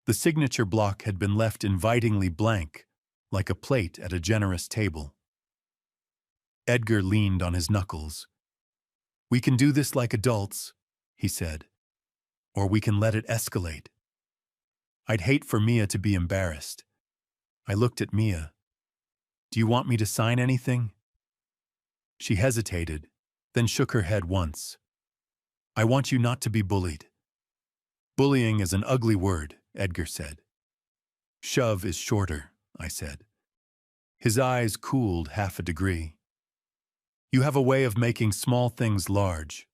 The signature block had been left invitingly blank, like a plate at a generous table. Edgar leaned on his knuckles. We can do this like adults, he said. Or we can let it escalate. I'd hate for Mia to be embarrassed. I looked at Mia. Do you want me to sign anything? She hesitated, then shook her head once. I want you not to be bullied. Bullying is an ugly word, Edgar said. Shove is shorter, I said. His eyes cooled half a degree. You have a way of making small things large.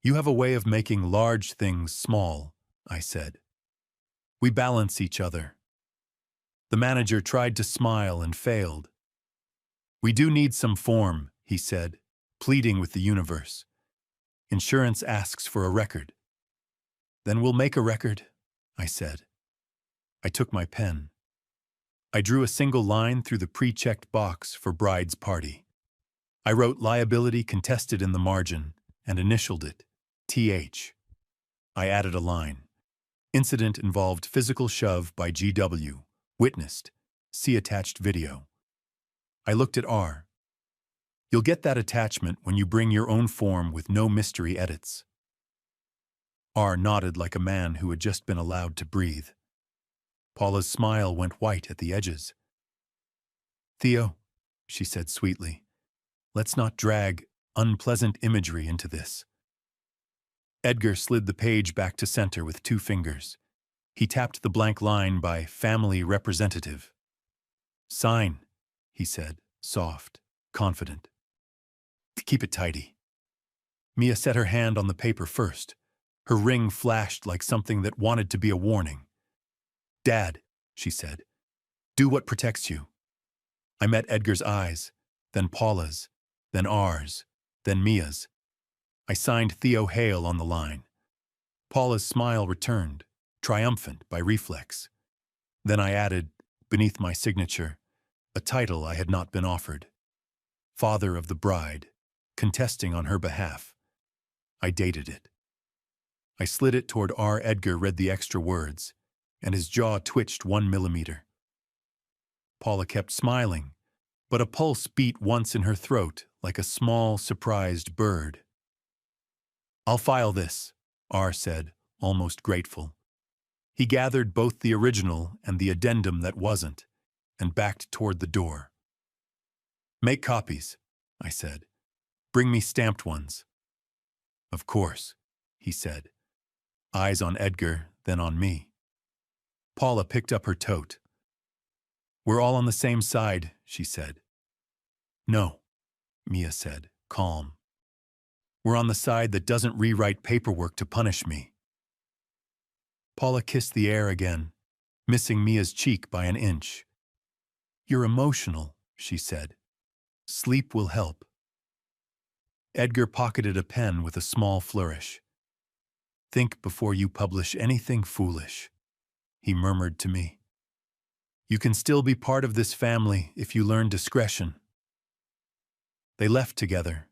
You have a way of making large things small, I said. We balance each other. The manager tried to smile and failed. We do need some form, he said, pleading with the universe. Insurance asks for a record. Then we'll make a record, I said. I took my pen. I drew a single line through the pre-checked box for bride's party. I wrote liability contested in the margin and initialed it, TH. I added a line. Incident involved physical shove by GW. Witnessed. See attached video. I looked at R. You'll get that attachment when you bring your own form with no mystery edits. R nodded like a man who had just been allowed to breathe. Paula's smile went white at the edges. Theo, she said sweetly, let's not drag unpleasant imagery into this. Edgar slid the page back to center with 2 fingers. He tapped the blank line by family representative. Sign, he said, soft, confident. Keep it tidy. Mia set her hand on the paper first. Her ring flashed like something that wanted to be a warning. Dad, she said, do what protects you. I met Edgar's eyes, then Paula's, then ours, then Mia's. I signed Theo Hale on the line. Paula's smile returned, triumphant by reflex. Then I added, beneath my signature, a title I had not been offered. Father of the bride, contesting on her behalf. I dated it. I slid it toward R. Edgar read the extra words, and his jaw twitched 1 millimeter. Paula kept smiling, but a pulse beat once in her throat like a small, surprised bird. I'll file this, R. said, almost grateful. He gathered both the original and the addendum that wasn't, and backed toward the door. Make copies, I said. Bring me stamped ones. Of course, he said. Eyes on Edgar, then on me. Paula picked up her tote. We're all on the same side, she said. No, Mia said, calm. We're on the side that doesn't rewrite paperwork to punish me. Paula kissed the air again, missing Mia's cheek by an inch. You're emotional, she said. Sleep will help. Edgar pocketed a pen with a small flourish. Think before you publish anything foolish, he murmured to me. You can still be part of this family if you learn discretion. They left together,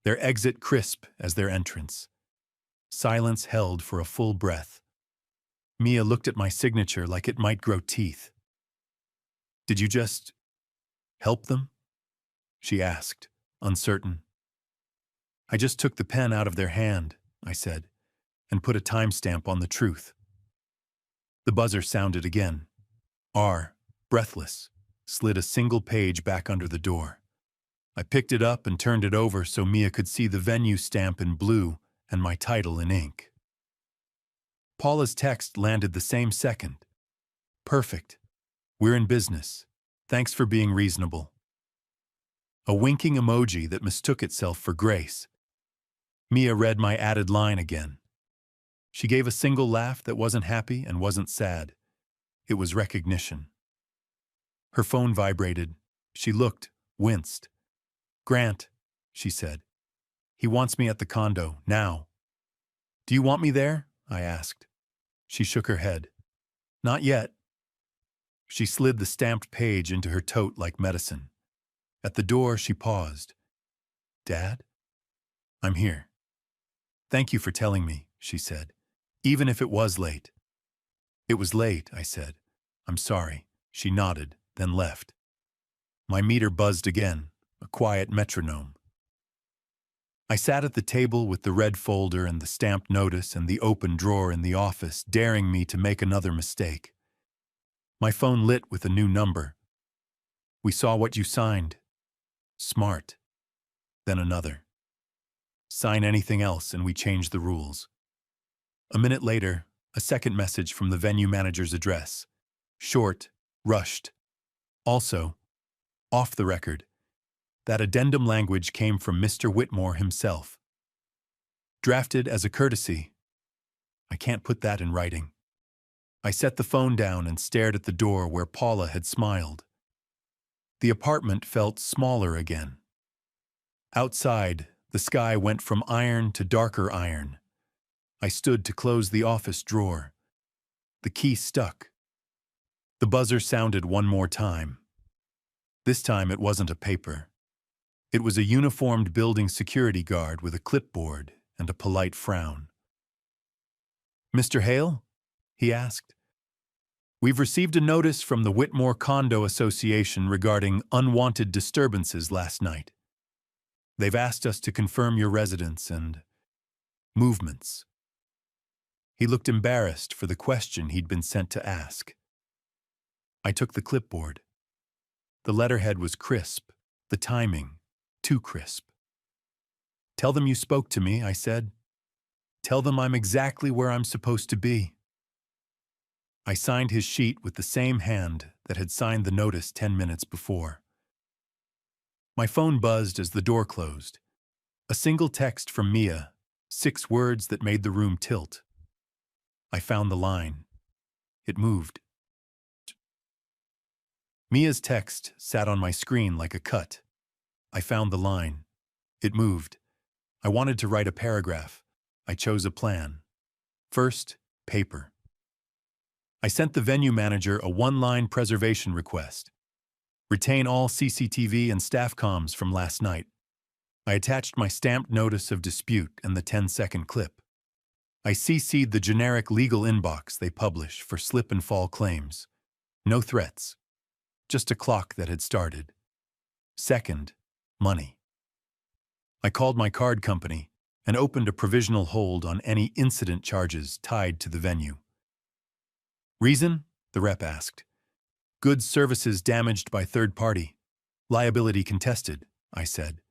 their exit crisp as their entrance. Silence held for a full breath. Mia looked at my signature like it might grow teeth. Did you just help them? She asked, uncertain. I just took the pen out of their hand, I said, and put a timestamp on the truth. The buzzer sounded again. R, breathless, slid a single page back under the door. I picked it up and turned it over so Mia could see the venue stamp in blue and my title in ink. Paula's text landed the same second. Perfect. We're in business. Thanks for being reasonable. A winking emoji that mistook itself for grace. Mia read my added line again. She gave a single laugh that wasn't happy and wasn't sad. It was recognition. Her phone vibrated. She looked, winced. Grant, she said. He wants me at the condo, now. Do you want me there? I asked. She shook her head. Not yet. She slid the stamped page into her tote like medicine. At the door, she paused. Dad? I'm here. Thank you for telling me, she said, even if it was late. It was late, I said. I'm sorry. She nodded, then left. My meter buzzed again, a quiet metronome. I sat at the table with the red folder and the stamped notice and the open drawer in the office, daring me to make another mistake. My phone lit with a new number. We saw what you signed. Smart. Then another. Sign anything else and we change the rules. A minute later, a second message from the venue manager's address. Short, rushed. Also, off the record. That addendum language came from Mr. Whitmore himself. Drafted as a courtesy. I can't put that in writing. I set the phone down and stared at the door where Paula had smiled. The apartment felt smaller again. Outside, the sky went from iron to darker iron. I stood to close the office drawer. The key stuck. The buzzer sounded one more time. This time it wasn't a paper. It was a uniformed building security guard with a clipboard and a polite frown. "Mr. Hale?" he asked. "We've received a notice from the Whitmore Condo Association regarding unwanted disturbances last night. They've asked us to confirm your residence and movements." He looked embarrassed for the question he'd been sent to ask. I took the clipboard. The letterhead was crisp, the timing too crisp. "Tell them you spoke to me," I said. "Tell them I'm exactly where I'm supposed to be." I signed his sheet with the same hand that had signed the notice 10 minutes before. My phone buzzed as the door closed. A single text from Mia, 6 words that made the room tilt. I found the line. It moved. Mia's text sat on my screen like a cut. I found the line. It moved. I wanted to write a paragraph. I chose a plan. First, paper. I sent the venue manager a 1-line preservation request. Retain all CCTV and staff comms from last night. I attached my stamped notice of dispute and the 10-second clip. I CC'd the generic legal inbox they publish for slip and fall claims. No threats. Just a clock that had started. Second, money. I called my card company and opened a provisional hold on any incident charges tied to the venue. "Reason?" the rep asked. "Goods services damaged by third party. Liability contested," I said.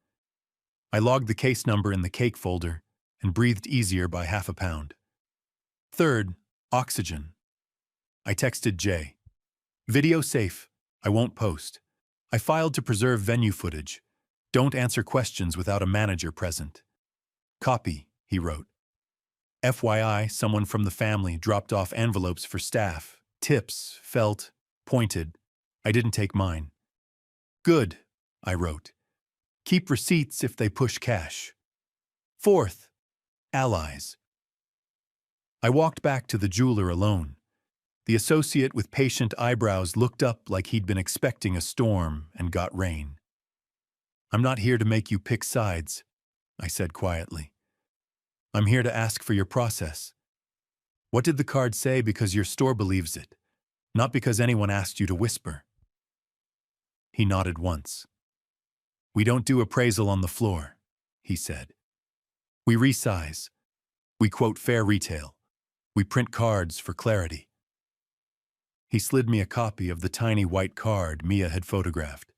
I logged the case number in the cake folder and breathed easier by half a pound. Third, oxygen. I texted Jay. "Video safe. I won't post. I filed to preserve venue footage. Don't answer questions without a manager present." "Copy," he wrote. "FYI, someone from the family dropped off envelopes for staff. Tips, felt, pointed. I didn't take mine." "Good," I wrote. "Keep receipts if they push cash." Fourth, allies. I walked back to the jeweler alone. The associate with patient eyebrows looked up like he'd been expecting a storm and got rain. "I'm not here to make you pick sides," I said quietly. "I'm here to ask for your process. What did the card say because your store believes it, not because anyone asked you to whisper?" He nodded once. "We don't do appraisal on the floor," he said. "We resize. We quote fair retail. We print cards for clarity." He slid me a copy of the tiny white card Mia had photographed.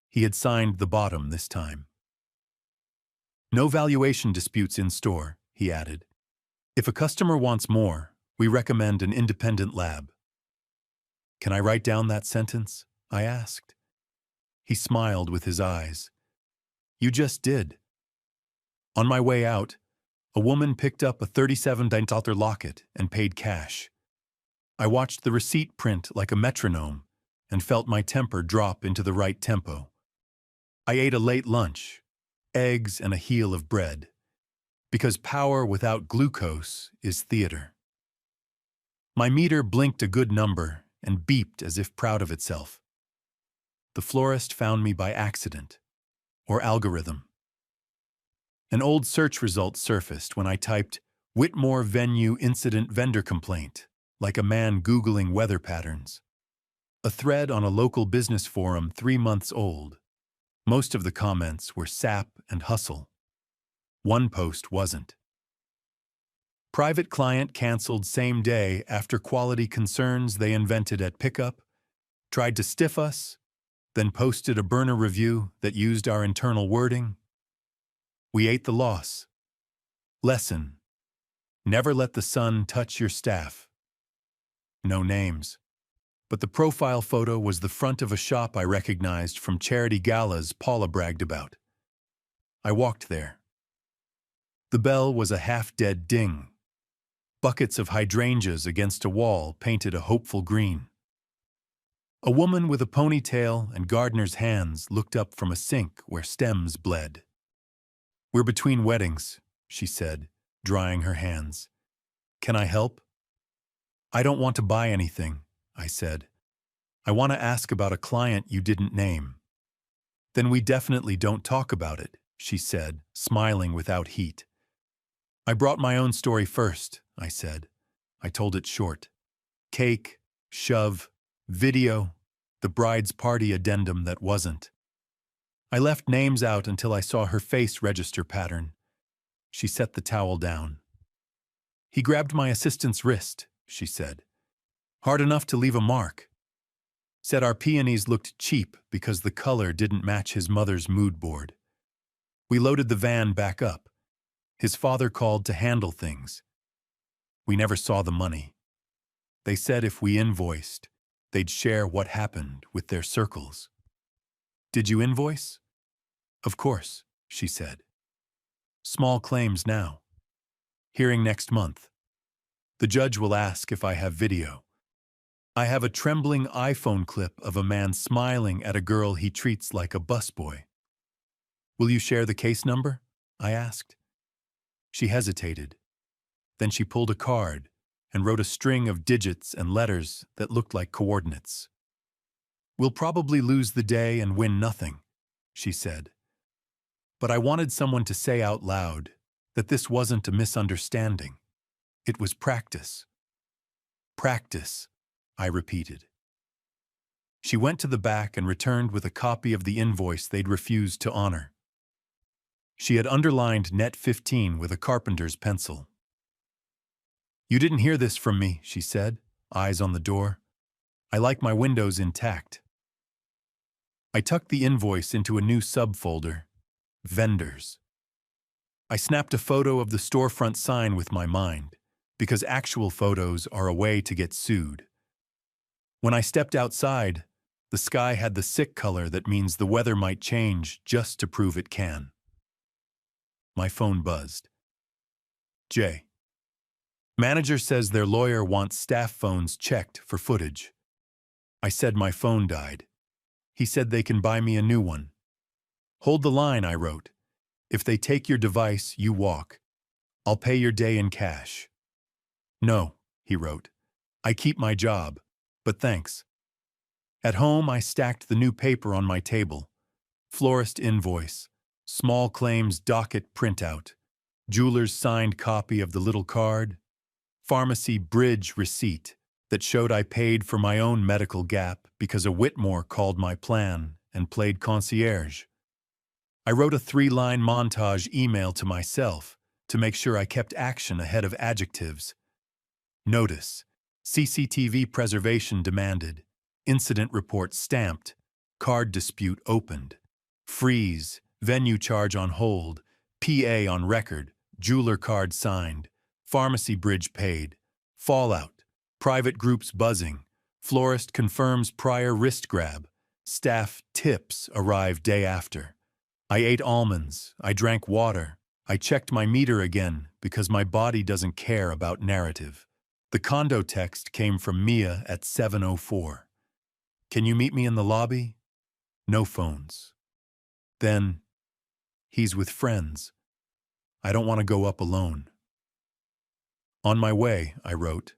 He had signed the bottom this time. "No valuation disputes in store," he added. "If a customer wants more, we recommend an independent lab." "Can I write down that sentence?" I asked. He smiled with his eyes. "You just did." On my way out, a woman picked up a $37 locket and paid cash. I watched the receipt print like a metronome and felt my temper drop into the right tempo. I ate a late lunch, eggs and a heel of bread, because power without glucose is theater. My meter blinked a good number and beeped as if proud of itself. The florist found me by accident, or algorithm. An old search result surfaced when I typed "Whitmore Venue Incident Vendor Complaint," like a man Googling weather patterns. A thread on a local business forum 3 months old. Most of the comments were sap and hustle. One post wasn't. "Private client canceled same day after quality concerns they invented at pickup, tried to stiff us, then posted a burner review that used our internal wording. We ate the loss. Lesson: never let the sun touch your staff." No names. But the profile photo was the front of a shop I recognized from charity galas Paula bragged about. I walked there. The bell was a half-dead ding. Buckets of hydrangeas against a wall painted a hopeful green. A woman with a ponytail and gardener's hands looked up from a sink where stems bled. "We're between weddings," she said, drying her hands. "Can I help?" "I don't want to buy anything," I said. I want to ask about a client you didn't name. Then we definitely don't talk about it, she said, smiling without heat. I brought my own story first, I said. I told it short. Cake, shove, video, the bride's party addendum that wasn't. I left names out until I saw her face register pattern. She set the towel down. He grabbed my assistant's wrist, she said. Hard enough to leave a mark. Said our peonies looked cheap because the color didn't match his mother's mood board. We loaded the van back up. His father called to handle things. We never saw the money. They said if we invoiced, they'd share what happened with their circles. Did you invoice? Of course, she said. Small claims now. Hearing next month. The judge will ask if I have video. I have a trembling iPhone clip of a man smiling at a girl he treats like a busboy. Will you share the case number? I asked. She hesitated. Then she pulled a card and wrote a string of digits and letters that looked like coordinates. We'll probably lose the day and win nothing, she said. But I wanted someone to say out loud that this wasn't a misunderstanding. It was practice. Practice, I repeated. She went to the back and returned with a copy of the invoice they'd refused to honor. She had underlined net 15 with a carpenter's pencil. You didn't hear this from me, she said, eyes on the door. I like my windows intact. I tucked the invoice into a new subfolder, Vendors. I snapped a photo of the storefront sign with my mind, because actual photos are a way to get sued. When I stepped outside, the sky had the sick color that means the weather might change just to prove it can. My phone buzzed. Jay. Manager says their lawyer wants staff phones checked for footage. I said my phone died. He said they can buy me a new one. Hold the line, I wrote. If they take your device, you walk. I'll pay your day in cash. No, he wrote. I keep my job, but thanks. At home, I stacked the new paper on my table. Florist invoice, small claims docket printout, jeweler's signed copy of the little card, pharmacy bridge receipt that showed I paid for my own medical gap because a Whitmore called my plan and played concierge. I wrote a 3-line montage email to myself to make sure I kept action ahead of adjectives. Notice, CCTV preservation demanded, incident report stamped, card dispute opened, freeze, venue charge on hold, PA on record, jeweler card signed, pharmacy bridge paid, fallout, private groups buzzing, florist confirms prior wrist grab, staff tips arrive day after. I ate almonds, I drank water, I checked my meter again because my body doesn't care about narrative. The condo text came from Mia at 7:04. Can you meet me in the lobby? No phones. Then, he's with friends. I don't want to go up alone. On my way, I wrote,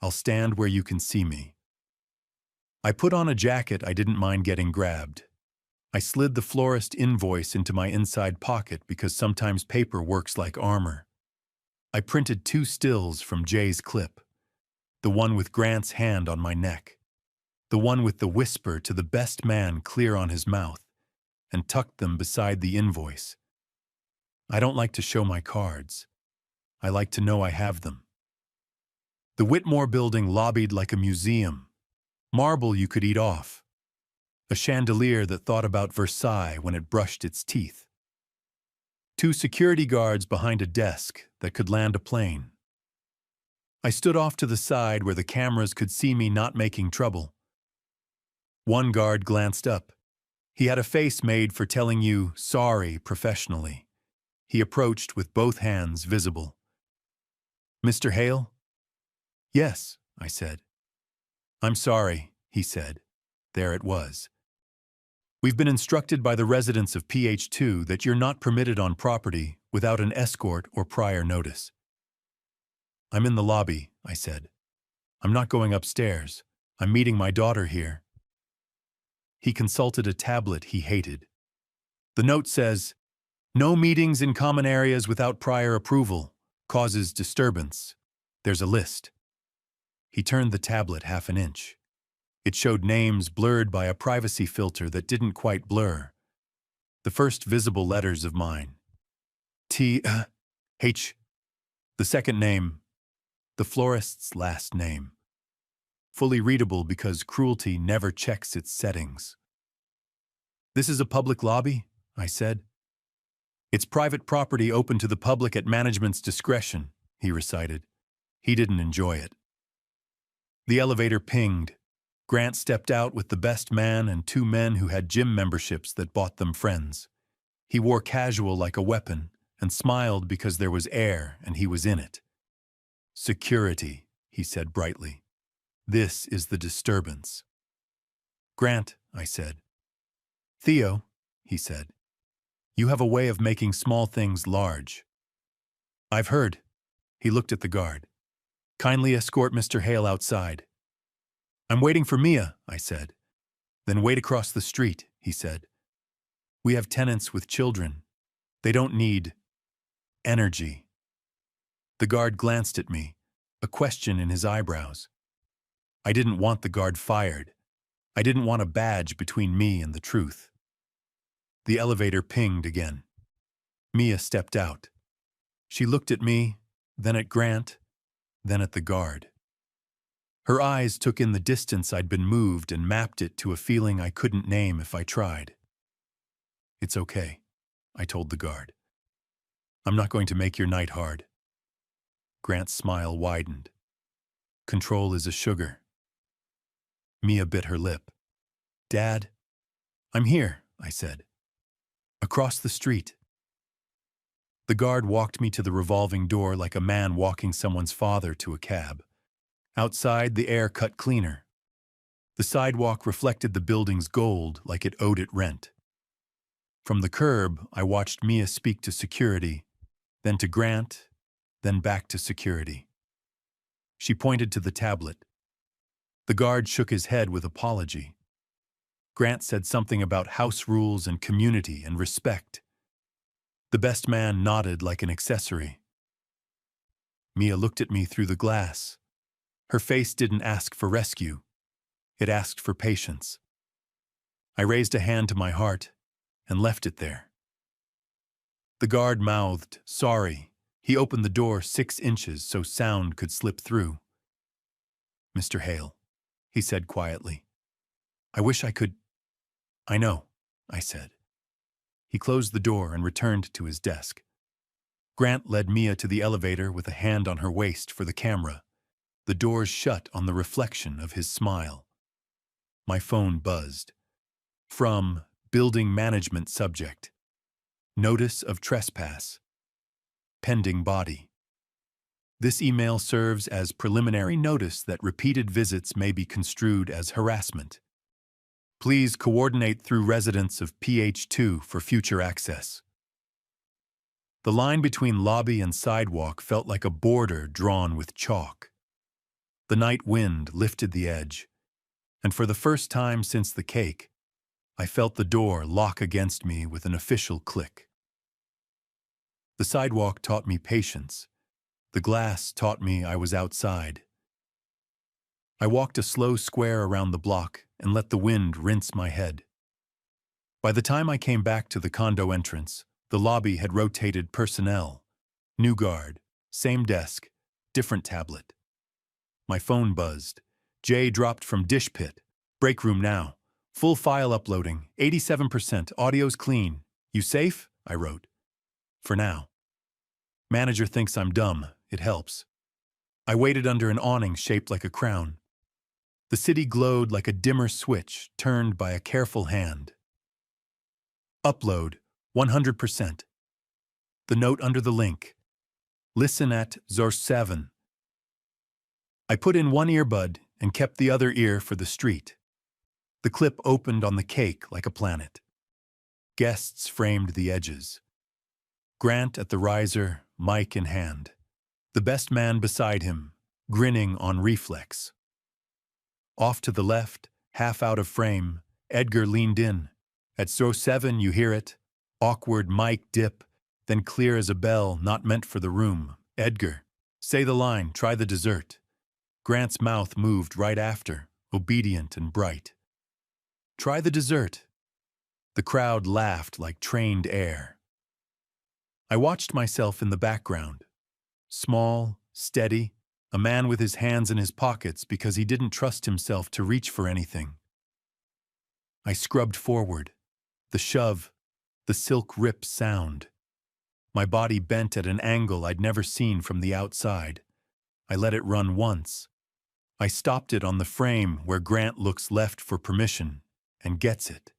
I'll stand where you can see me. I put on a jacket I didn't mind getting grabbed. I slid the florist invoice into my inside pocket because sometimes paper works like armor. I printed 2 stills from Jay's clip. The one with Grant's hand on my neck. The one with the whisper to the best man clear on his mouth, and tucked them beside the invoice. I don't like to show my cards. I like to know I have them. The Whitmore building lobbied like a museum. Marble you could eat off. A chandelier that thought about Versailles when it brushed its teeth. 2 security guards behind a desk that could land a plane. I stood off to the side where the cameras could see me not making trouble. One guard glanced up. He had a face made for telling you sorry professionally. He approached with both hands visible. Mr. Hale? Yes, I said. I'm sorry, he said. There it was. We've been instructed by the residents of PH2 that you're not permitted on property without an escort or prior notice. I'm in the lobby, I said. I'm not going upstairs. I'm meeting my daughter here. He consulted a tablet he hated. The note says, "No meetings in common areas without prior approval. Causes disturbance." There's a list. He turned the tablet half an inch. It showed names blurred by a privacy filter that didn't quite blur. The first visible letters of mine. H. The second name. The florist's last name. Fully readable because cruelty never checks its settings. "This is a public lobby," I said. "It's private property open to the public at management's discretion," he recited. He didn't enjoy it. The elevator pinged. Grant stepped out with the best man and two men who had gym memberships that bought them friends. He wore casual like a weapon and smiled because there was air and he was in it. "Security," he said brightly. "This is the disturbance." "Grant," I said. "Theo," he said. "You have a way of making small things large." "I've heard." He looked at the guard. "Kindly escort Mr. Hale outside." "I'm waiting for Mia," I said. "Then wait across the street," he said. "We have tenants with children. They don't need energy." The guard glanced at me, a question in his eyebrows. I didn't want the guard fired. I didn't want a badge between me and the truth. The elevator pinged again. Mia stepped out. She looked at me, then at Grant, then at the guard. Her eyes took in the distance I'd been moved and mapped it to a feeling I couldn't name if I tried. "It's okay," I told the guard. "I'm not going to make your night hard." Grant's smile widened. "Control is a sugar." Mia bit her lip. "Dad?" "I'm here," I said. "Across the street." The guard walked me to the revolving door like a man walking someone's father to a cab. Outside, the air cut cleaner. The sidewalk reflected the building's gold like it owed it rent. From the curb, I watched Mia speak to security, then to Grant, then back to security. She pointed to the tablet. The guard shook his head with apology. Grant said something about house rules and community and respect. The best man nodded like an accessory. Mia looked at me through the glass. Her face didn't ask for rescue. It asked for patience. I raised a hand to my heart and left it there. The guard mouthed, "Sorry." He opened the door 6 inches so sound could slip through. "Mr. Hale," he said quietly. "I wish I could—" "I know," I said. He closed the door and returned to his desk. Grant led Mia to the elevator with a hand on her waist for the camera. The doors shut on the reflection of his smile. My phone buzzed. From building management subject. Notice of trespass. Pending body. This email serves as preliminary notice that repeated visits may be construed as harassment. Please coordinate through residents of PH2 for future access. The line between lobby and sidewalk felt like a border drawn with chalk. The night wind lifted the edge, and for the first time since the cake, I felt the door lock against me with an official click. The sidewalk taught me patience. The glass taught me I was outside. I walked a slow square around the block and let the wind rinse my head. By the time I came back to the condo entrance, the lobby had rotated personnel. New guard, same desk, different tablet. My phone buzzed. Jay dropped from dish pit. "Break room now. Full file uploading, 87%, audio's clean. You safe?" I wrote. "For now." Manager thinks I'm dumb. It helps. I waited under an awning shaped like a crown. The city glowed like a dimmer switch turned by a careful hand. Upload, 100%. The note under the link. Listen at Zor 7. I put in one earbud and kept the other ear for the street. The clip opened on the cake like a planet. Guests framed the edges. Grant at the riser, mic in hand. The best man beside him, grinning on reflex. Off to the left, half out of frame, Edgar leaned in. At row 7, you hear it. Awkward mic dip, then clear as a bell, not meant for the room. Edgar, say the line, try the dessert. Grant's mouth moved right after, obedient and bright. Try the dessert. The crowd laughed like trained air. I watched myself in the background. Small, steady, a man with his hands in his pockets because he didn't trust himself to reach for anything. I scrubbed forward. The shove, the silk rip sound. My body bent at an angle I'd never seen from the outside. I let it run once. I stopped it on the frame where Grant looks left for permission and gets it.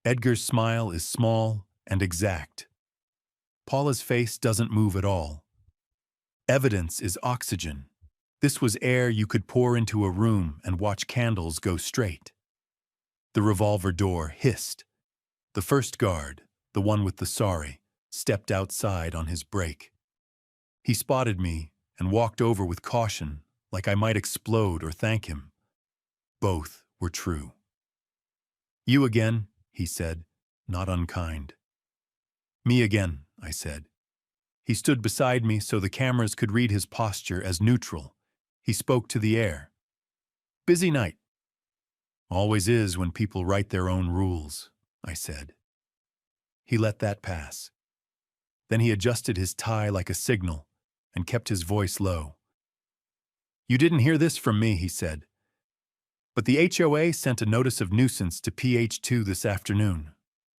Edgar's smile is small and exact. Paula's face doesn't move at all. Evidence is oxygen. This was air you could pour into a room and watch candles go straight. The revolver door hissed. The first guard, the one with the sari, stepped outside on his break. He spotted me and walked over with caution, like I might explode or thank him. Both were true. You again, he said, not unkind. Me again, I said. He stood beside me so the cameras could read his posture as neutral. He spoke to the air. Busy night. Always is when people write their own rules, I said. He let that pass. Then he adjusted his tie like a signal and kept his voice low. You didn't hear this from me, he said. But the HOA sent a notice of nuisance to PH2 this afternoon.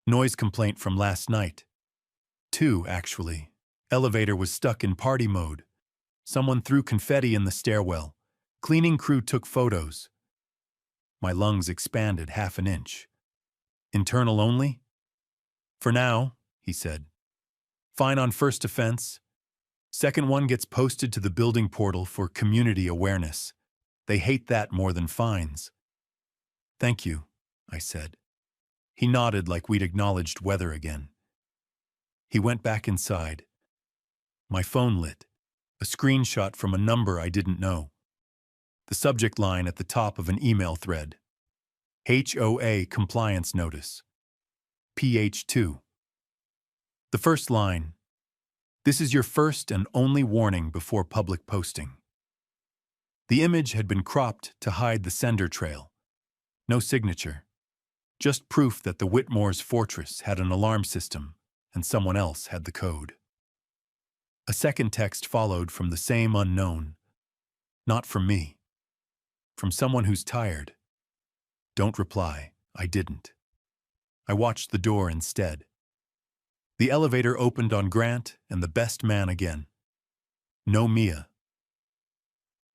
Noise complaint from last night. 2, actually. Elevator was stuck in party mode. Someone threw confetti in the stairwell. Cleaning crew took photos. My lungs expanded half an inch. Internal only? For now, he said. Fine on first offense. Second one gets posted to the building portal for community awareness. They hate that more than fines. Thank you, I said. He nodded like we'd acknowledged weather again. He went back inside. My phone lit. A screenshot from a number I didn't know. The subject line at the top of an email thread. HOA compliance notice. PH2. The first line. This is your first and only warning before public posting. The image had been cropped to hide the sender trail. No signature. Just proof that the Whitmore's fortress had an alarm system and someone else had the code. A second text followed from the same unknown. Not from me. From someone who's tired. Don't reply. I didn't. I watched the door instead. The elevator opened on Grant and the best man again. No Mia.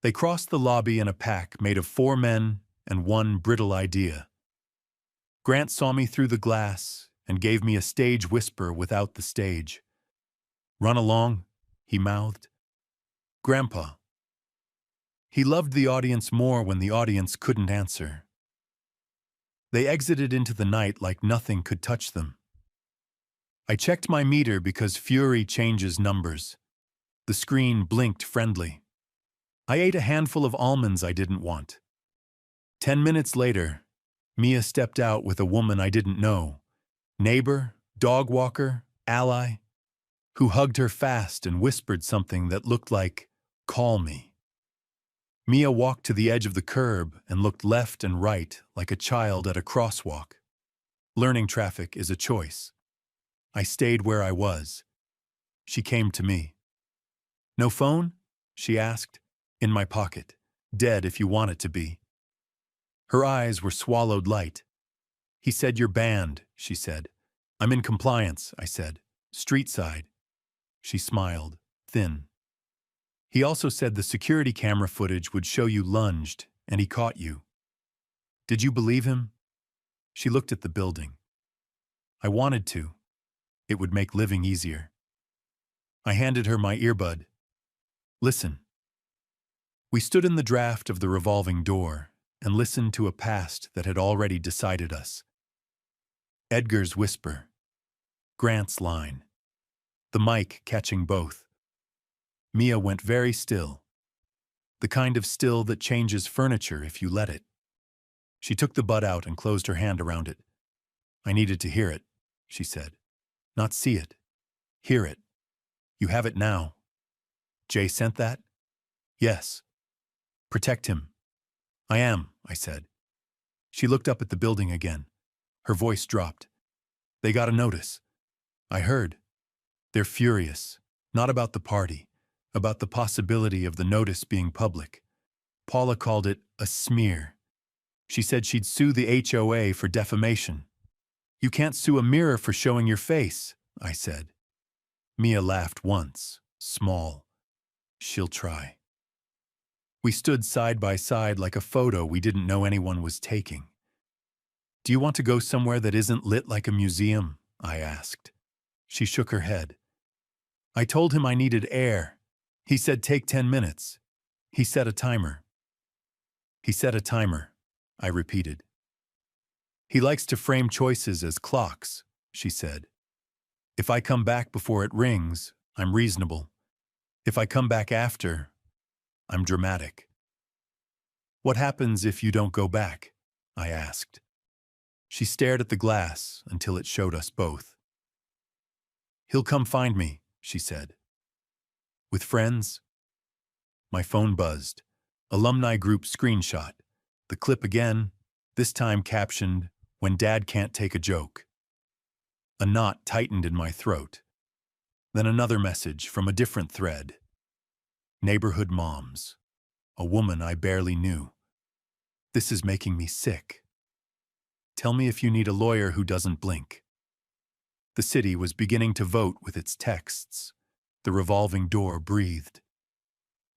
They crossed the lobby in a pack made of 4 men and 1 brittle idea. Grant saw me through the glass and gave me a stage whisper without the stage. Run along, he mouthed. Grandpa. He loved the audience more when the audience couldn't answer. They exited into the night like nothing could touch them. I checked my meter because Fury changes numbers. The screen blinked friendly. I ate a handful of almonds I didn't want. 10 minutes later, Mia stepped out with a woman I didn't know. Neighbor, dog walker, ally, who hugged her fast and whispered something that looked like, call me. Mia walked to the edge of the curb and looked left and right like a child at a crosswalk. Learning traffic is a choice. I stayed where I was. She came to me. No phone? She asked. In my pocket. Dead if you want it to be. Her eyes were swallowed light. He said you're banned, she said. I'm in compliance, I said. Street side. She smiled, thin. He also said the security camera footage would show you lunged, and he caught you. Did you believe him? She looked at the building. I wanted to. It would make living easier. I handed her my earbud. Listen. We stood in the draft of the revolving door and listened to a past that had already decided us. Edgar's whisper. Grant's line. The mic catching both. Mia went very still. The kind of still that changes furniture if you let it. She took the bud out and closed her hand around it. I needed to hear it, she said. Not see it. Hear it. You have it now. Jay sent that? Yes. Protect him. I am, I said. She looked up at the building again. Her voice dropped. They got a notice. I heard. They're furious. Not about the party, about the possibility of the notice being public. Paula called it a smear. She said she'd sue the HOA for defamation. You can't sue a mirror for showing your face, I said. Mia laughed once, small. She'll try. We stood side by side like a photo we didn't know anyone was taking. Do you want to go somewhere that isn't lit like a museum? I asked. She shook her head. I told him I needed air. He said take 10 minutes. He set a timer. He set a timer, I repeated. He likes to frame choices as clocks, she said. If I come back before it rings, I'm reasonable. If I come back after, I'm dramatic. What happens if you don't go back? I asked. She stared at the glass until it showed us both. He'll come find me, she said. With friends? My phone buzzed. Alumni group screenshot. The clip again, this time captioned, "When Dad can't take a joke." A knot tightened in my throat. Then another message from a different thread. Neighborhood moms. A woman I barely knew. This is making me sick. Tell me if you need a lawyer who doesn't blink. The city was beginning to vote with its texts. The revolving door breathed.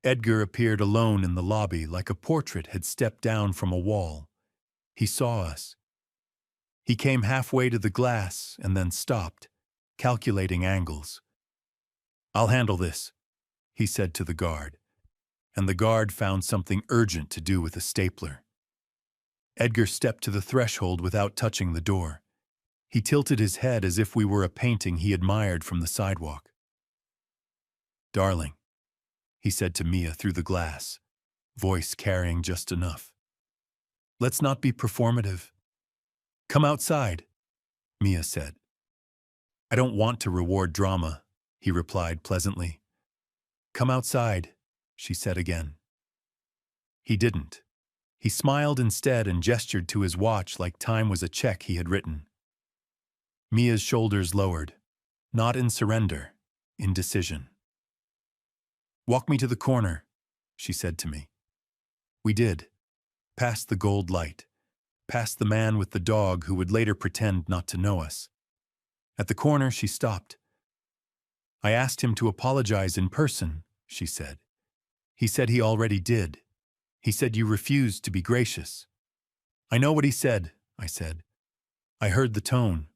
Edgar appeared alone in the lobby like a portrait had stepped down from a wall. He saw us. He came halfway to the glass and then stopped, calculating angles. I'll handle this, he said to the guard, and the guard found something urgent to do with a stapler. Edgar stepped to the threshold without touching the door. He tilted his head as if we were a painting he admired from the sidewalk. Darling, he said to Mia through the glass, voice carrying just enough. Let's not be performative. Come outside, Mia said. I don't want to reward drama, he replied pleasantly. Come outside, she said again. He didn't. He smiled instead and gestured to his watch like time was a check he had written. Mia's shoulders lowered, not in surrender, in decision. Walk me to the corner, she said to me. We did, past the gold light, past the man with the dog who would later pretend not to know us. At the corner, she stopped. I asked him to apologize in person, she said. He said he already did. He said you refused to be gracious. I know what he said, I said. I heard the tone.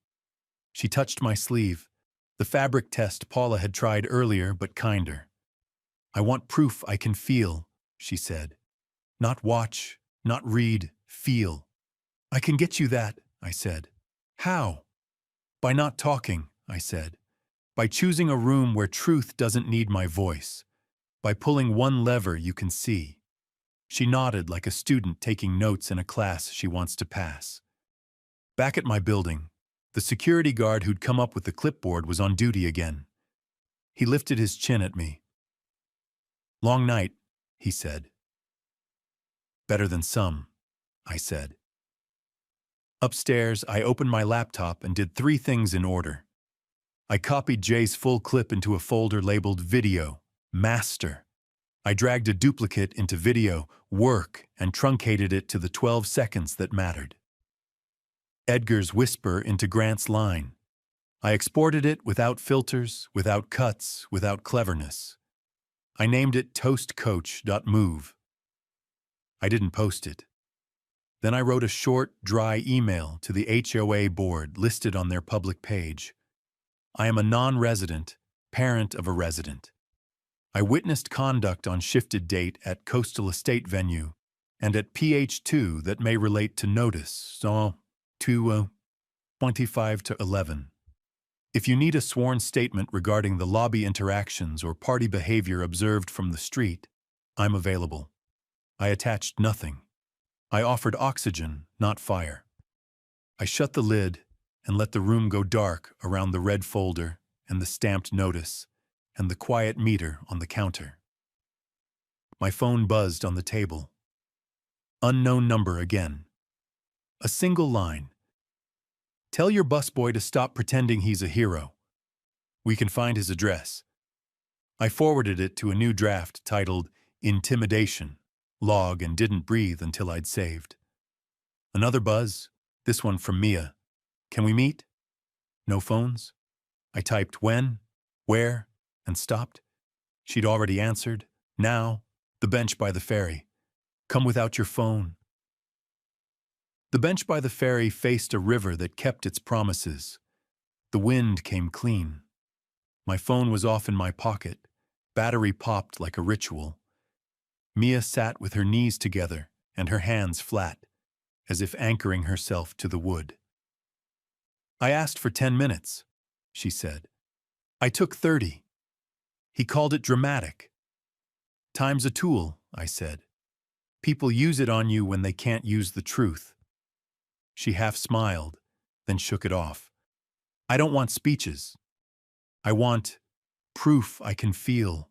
She touched my sleeve, the fabric test Paula had tried earlier but kinder. I want proof I can feel, she said. Not watch, not read, feel. I can get you that, I said. How? By not talking, I said. By choosing a room where truth doesn't need my voice. By pulling one lever you can see. She nodded like a student taking notes in a class she wants to pass. Back at my building, the security guard who'd come up with the clipboard was on duty again. He lifted his chin at me. Long night, he said. Better than some, I said. Upstairs, I opened my laptop and did 3 things in order. I copied Jay's full clip into a folder labeled Video, Master. I dragged a duplicate into Video, Work, and truncated it to the 12 seconds that mattered. Edgar's whisper into Grant's line. I exported it without filters, without cuts, without cleverness. I named it toastcoach.move. I didn't post it. Then I wrote a short, dry email to the HOA board listed on their public page. I am a non-resident, parent of a resident. I witnessed conduct on shifted date at Coastal Estate venue and at PH2 that may relate to notice, so 25 to 11. If you need a sworn statement regarding the lobby interactions or party behavior observed from the street, I'm available. I attached nothing. I offered oxygen, not fire. I shut the lid and let the room go dark around the red folder and the stamped notice and the quiet meter on the counter. My phone buzzed on the table. Unknown number again. A single line. Tell your busboy to stop pretending he's a hero. We can find his address. I forwarded it to a new draft titled Intimidation, log, and didn't breathe until I'd saved. Another buzz, this one from Mia. Can we meet? No phones? I typed when, where, and stopped. She'd already answered. Now, the bench by the ferry. Come without your phone. The bench by the ferry faced a river that kept its promises. The wind came clean. My phone was off in my pocket. Battery popped like a ritual. Mia sat with her knees together and her hands flat, as if anchoring herself to the wood. I asked for 10 minutes, she said. I took 30. He called it dramatic. Time's a tool, I said. People use it on you when they can't use the truth. She half smiled, then shook it off. I don't want speeches. I want proof I can feel,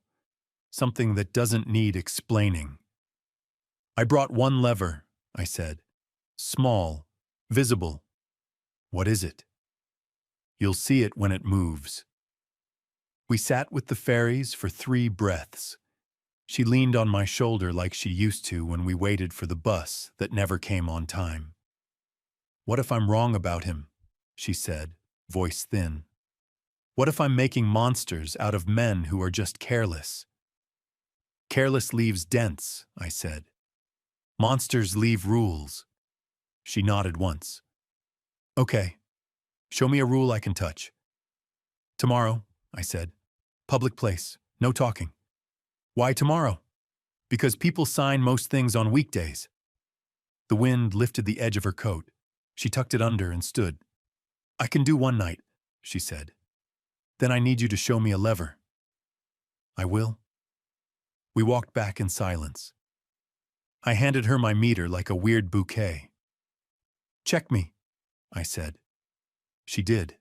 something that doesn't need explaining. I brought one lever, I said. Small, visible. What is it? You'll see it when it moves. We sat with the fairies for 3 breaths. She leaned on my shoulder like she used to when we waited for the bus that never came on time. What if I'm wrong about him? She said, voice thin. What if I'm making monsters out of men who are just careless? Careless leaves dents, I said. Monsters leave rules. She nodded once. Okay, show me a rule I can touch. Tomorrow, I said. Public place, no talking. Why tomorrow? Because people sign most things on weekdays. The wind lifted the edge of her coat. She tucked it under and stood. I can do one night, she said. Then I need you to show me a lever. I will. We walked back in silence. I handed her my meter like a weird bouquet. Check me, I said. She did.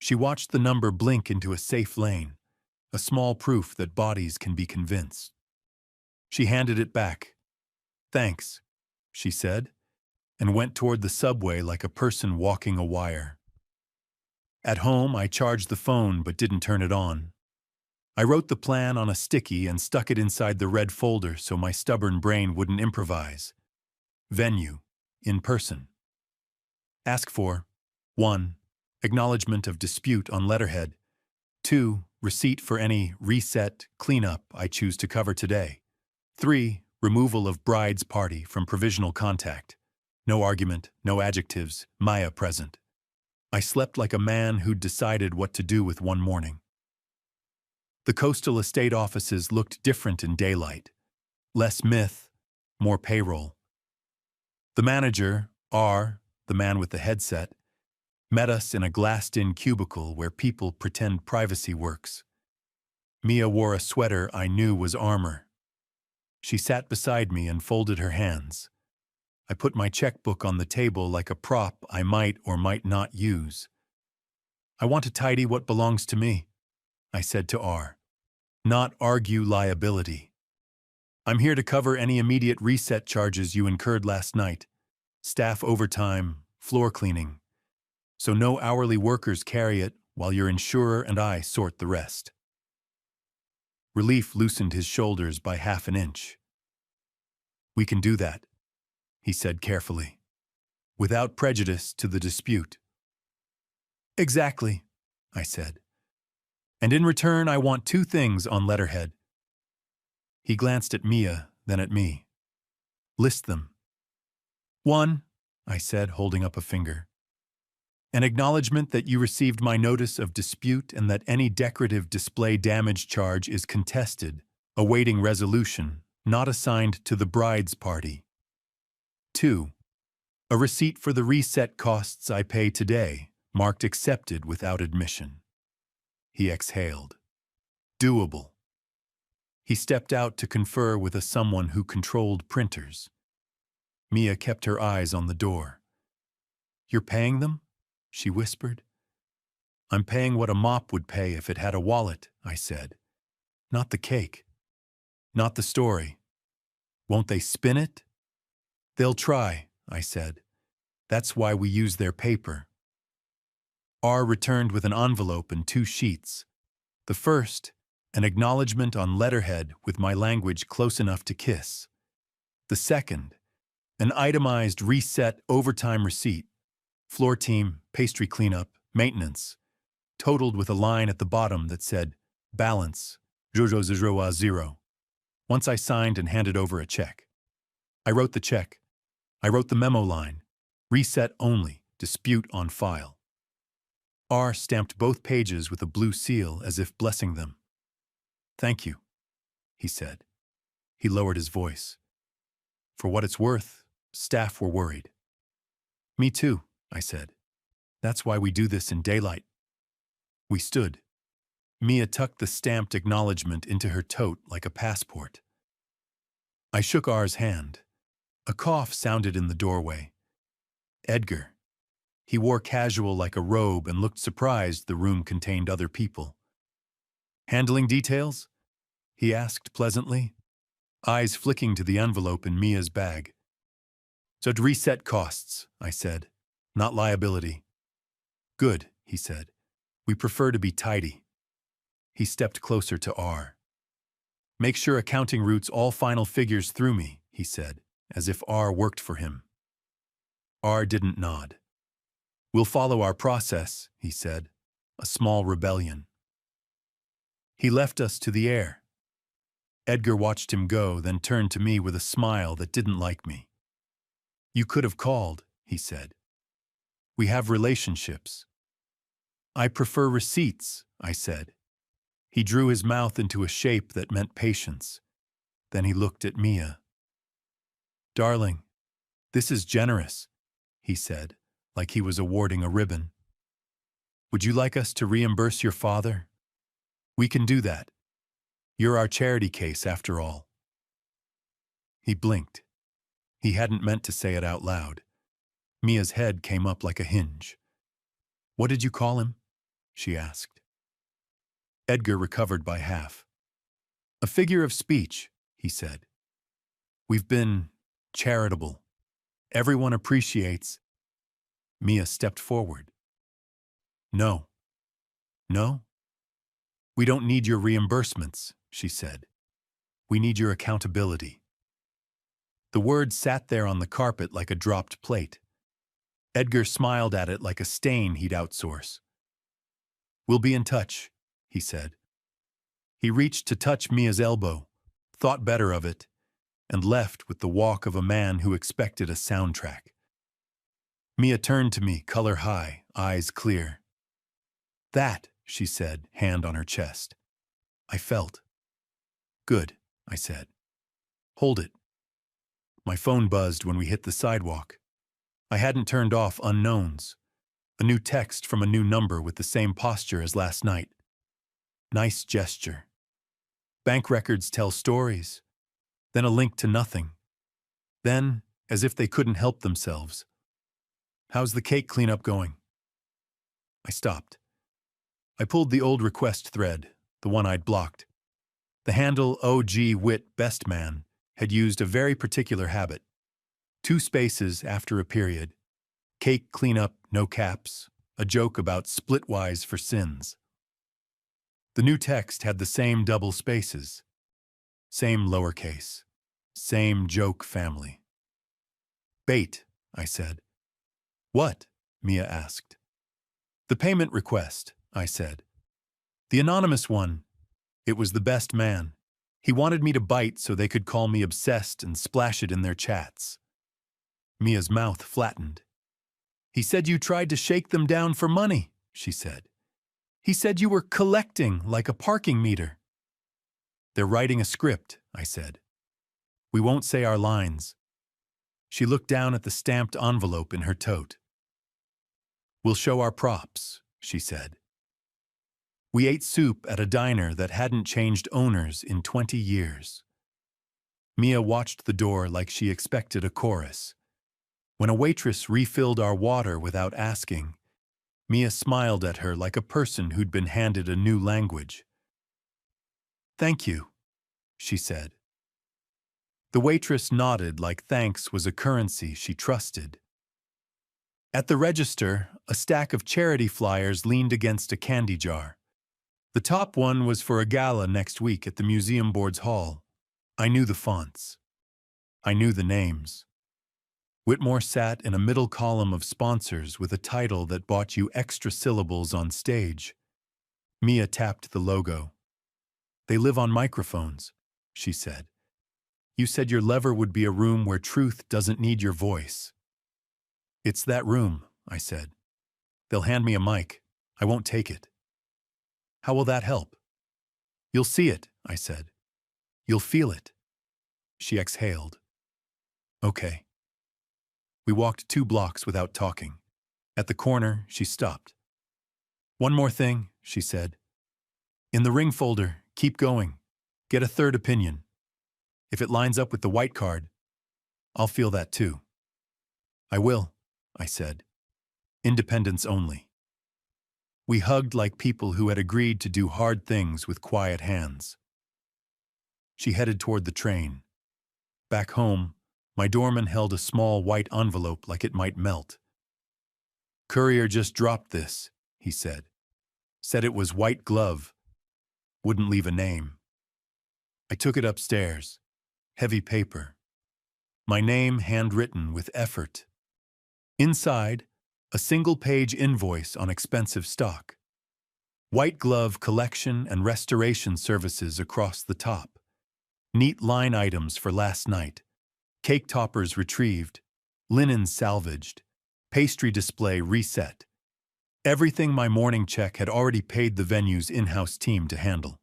She watched the number blink into a safe lane, a small proof that bodies can be convinced. She handed it back. Thanks, she said, and went toward the subway like a person walking a wire. At home, I charged the phone but didn't turn it on. I wrote the plan on a sticky and stuck it inside the red folder so my stubborn brain wouldn't improvise. Venue, in person. Ask for 1. Acknowledgement of dispute on letterhead. 2. Receipt for any reset, cleanup I choose to cover today. 3. Removal of bride's party from provisional contact. No argument, no adjectives, Maya present. I slept like a man who'd decided what to do with one morning. The coastal estate offices looked different in daylight. Less myth, more payroll. The manager, R, the man with the headset, met us in a glassed-in cubicle where people pretend privacy works. Mia wore a sweater I knew was armor. She sat beside me and folded her hands. I put my checkbook on the table like a prop I might or might not use. I want to tidy what belongs to me, I said to R. Not argue liability. I'm here to cover any immediate reset charges you incurred last night. Staff overtime, floor cleaning. So no hourly workers carry it while your insurer and I sort the rest. Relief loosened his shoulders by half an inch. We can do that, he said carefully, without prejudice to the dispute. Exactly, I said. And in return, I want 2 things on letterhead. He glanced at Mia, then at me. List them. 1, I said, holding up a finger. An acknowledgement that you received my notice of dispute and that any decorative display damage charge is contested, awaiting resolution, not assigned to the bride's party. 2. A receipt for the reset costs I pay today, marked accepted without admission. He exhaled. Doable. He stepped out to confer with someone who controlled printers. Mia kept her eyes on the door. "You're paying them?" she whispered. "I'm paying what a mop would pay if it had a wallet," I said. "Not the cake. Not the story. Won't they spin it?" "They'll try," I said. "That's why we use their paper." R returned with an envelope and 2 sheets. The first, an acknowledgement on letterhead with my language close enough to kiss. The second, an itemized reset overtime receipt, floor team, pastry cleanup, maintenance, totaled with a line at the bottom that said, balance, 000. Once I signed and handed over a check. I wrote the check. I wrote the memo line, reset only, dispute on file. R stamped both pages with a blue seal as if blessing them. "Thank you," he said. He lowered his voice. "For what it's worth, staff were worried." "Me too," I said. "That's why we do this in daylight." We stood. Mia tucked the stamped acknowledgement into her tote like a passport. I shook R's hand. A cough sounded in the doorway. Edgar. He wore casual like a robe and looked surprised the room contained other people. "Handling details?" he asked pleasantly, eyes flicking to the envelope in Mia's bag. "So to reset costs," I said, "not liability." "Good," he said. "We prefer to be tidy." He stepped closer to R. "Make sure accounting routes all final figures through me," he said, as if R worked for him. R didn't nod. "We'll follow our process," he said, a small rebellion. He left us to the air. Edgar watched him go, then turned to me with a smile that didn't like me. "You could have called," he said. "We have relationships." "I prefer receipts," I said. He drew his mouth into a shape that meant patience. Then he looked at Mia. "Darling, this is generous," he said, like he was awarding a ribbon. "Would you like us to reimburse your father? We can do that. You're our charity case, after all." He blinked. He hadn't meant to say it out loud. Mia's head came up like a hinge. "What did you call him?" she asked. Edgar recovered by half. "A figure of speech," he said. "We've been charitable. Everyone appreciates." Mia stepped forward. "No. No? We don't need your reimbursements," she said. "We need your accountability." The word sat there on the carpet like a dropped plate. Edgar smiled at it like a stain he'd outsource. "We'll be in touch," he said. He reached to touch Mia's elbow, thought better of it, and left with the walk of a man who expected a soundtrack. Mia turned to me, color high, eyes clear. "That," she said, hand on her chest. I felt. "Good," I said. "Hold it." My phone buzzed when we hit the sidewalk. I hadn't turned off unknowns. A new text from a new number with the same posture as last night. Nice gesture. Bank records tell stories. Then a link to nothing. Then, as if they couldn't help themselves. "How's the cake cleanup going?" I stopped. I pulled the old request thread, the one I'd blocked. The handle OG Wit Best Man had used a very particular habit. 2 spaces after a period. Cake cleanup, no caps. A joke about splitwise for sins. The new text had the same double spaces. Same lowercase. Same joke family. "Bait," I said. "What?" Mia asked. "The payment request," I said. "The anonymous one. It was the best man. He wanted me to bite so they could call me obsessed and splash it in their chats." Mia's mouth flattened. "He said you tried to shake them down for money," she said. "He said you were collecting like a parking meter." "They're writing a script," I said. "We won't say our lines." She looked down at the stamped envelope in her tote. "We'll show our props," she said. We ate soup at a diner that hadn't changed owners in 20 years. Mia watched the door like she expected a chorus. When a waitress refilled our water without asking, Mia smiled at her like a person who'd been handed a new language. "Thank you," she said. The waitress nodded like thanks was a currency she trusted. At the register, a stack of charity flyers leaned against a candy jar. The top one was for a gala next week at the Museum Board's hall. I knew the fonts. I knew the names. Whitmore sat in a middle column of sponsors with a title that bought you extra syllables on stage. Mia tapped the logo. "They live on microphones," she said. "You said your lever would be a room where truth doesn't need your voice." "It's that room," I said. "They'll hand me a mic. I won't take it." "How will that help?" "You'll see it," I said. "You'll feel it." She exhaled. "Okay." We walked 2 blocks without talking. At the corner, she stopped. "One more thing," she said. "In the ring folder, keep going. Get a third opinion. If it lines up with the white card, I'll feel that too." "I will," I said. "Independence only." We hugged like people who had agreed to do hard things with quiet hands. She headed toward the train. Back home, my doorman held a small white envelope like it might melt. "Courier just dropped this," he said. "Said it was white glove. Wouldn't leave a name." I took it upstairs. Heavy paper. My name handwritten with effort. Inside, a single-page invoice on expensive stock. White glove collection and restoration services across the top. Neat line items for last night. Cake toppers retrieved. Linen salvaged. Pastry display reset. Everything my morning check had already paid the venue's in-house team to handle.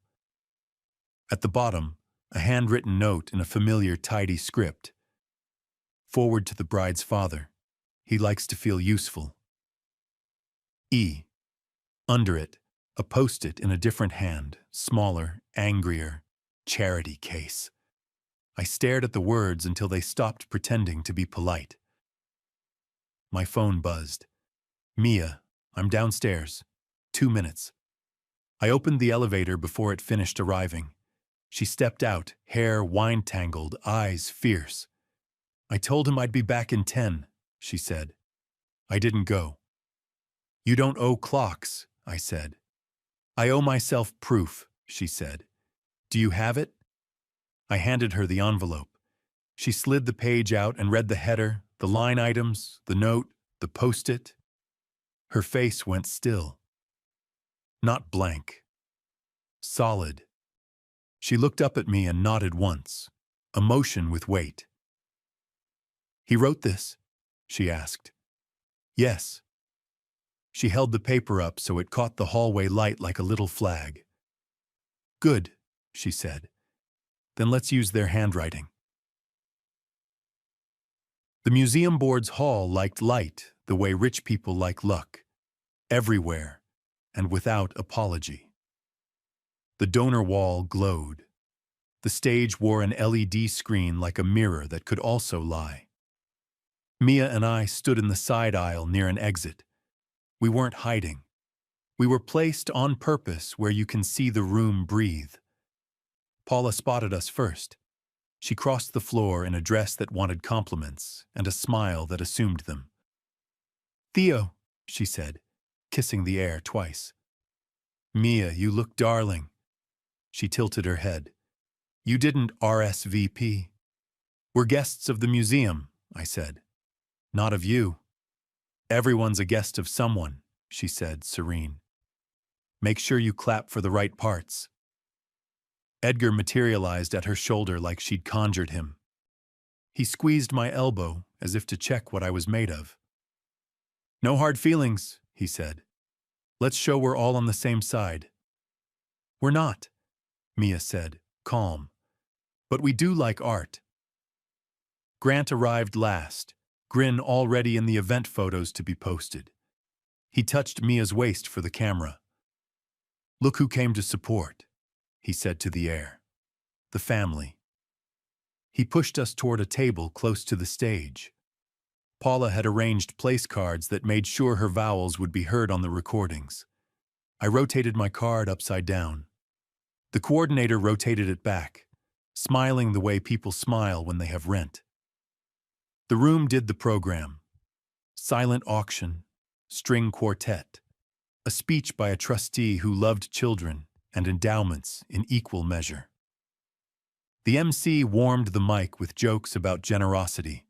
At the bottom, a handwritten note in a familiar, tidy script. "Forward to the bride's father. He likes to feel useful." E. Under it, a post-it in a different hand, smaller, angrier. "Charity case." I stared at the words until they stopped pretending to be polite. My phone buzzed. "Mia, I'm downstairs. 2 minutes." I opened the elevator before it finished arriving. She stepped out, hair wine-tangled, eyes fierce. "I told him I'd be back in 10, she said. I didn't go. "You don't owe clocks," I said. "I owe myself proof," she said. "Do you have it?" I handed her the envelope. She slid the page out and read the header, the line items, the note, the post-it. Her face went still. Not blank. Solid. She looked up at me and nodded once, emotion with weight. "He wrote this?" she asked. "Yes." She held the paper up so it caught the hallway light like a little flag. "Good," she said. "Then let's use their handwriting." The museum board's hall liked light the way rich people like luck. Everywhere, and without apology. The donor wall glowed. The stage wore an LED screen like a mirror that could also lie. Mia and I stood in the side aisle near an exit. We weren't hiding. We were placed on purpose where you can see the room breathe. Paula spotted us first. She crossed the floor in a dress that wanted compliments and a smile that assumed them. "Theo," she said, kissing the air twice. "Mia, you look darling." She tilted her head. "You didn't RSVP." "We're guests of the museum," I said. "Not of you." "Everyone's a guest of someone," she said, serene. "Make sure you clap for the right parts." Edgar materialized at her shoulder like she'd conjured him. He squeezed my elbow as if to check what I was made of. "No hard feelings," he said. "Let's show we're all on the same side." "We're not," Mia said, calm. "But we do like art." Grant arrived last, grin already in the event photos to be posted. He touched Mia's waist for the camera. "Look who came to support," he said to the air. "The family." He pushed us toward a table close to the stage. Paula had arranged place cards that made sure her vowels would be heard on the recordings. I rotated my card upside down. The coordinator rotated it back, smiling the way people smile when they have rent. The room did the program. Silent auction, string quartet, a speech by a trustee who loved children and endowments in equal measure. The MC warmed the mic with jokes about generosity.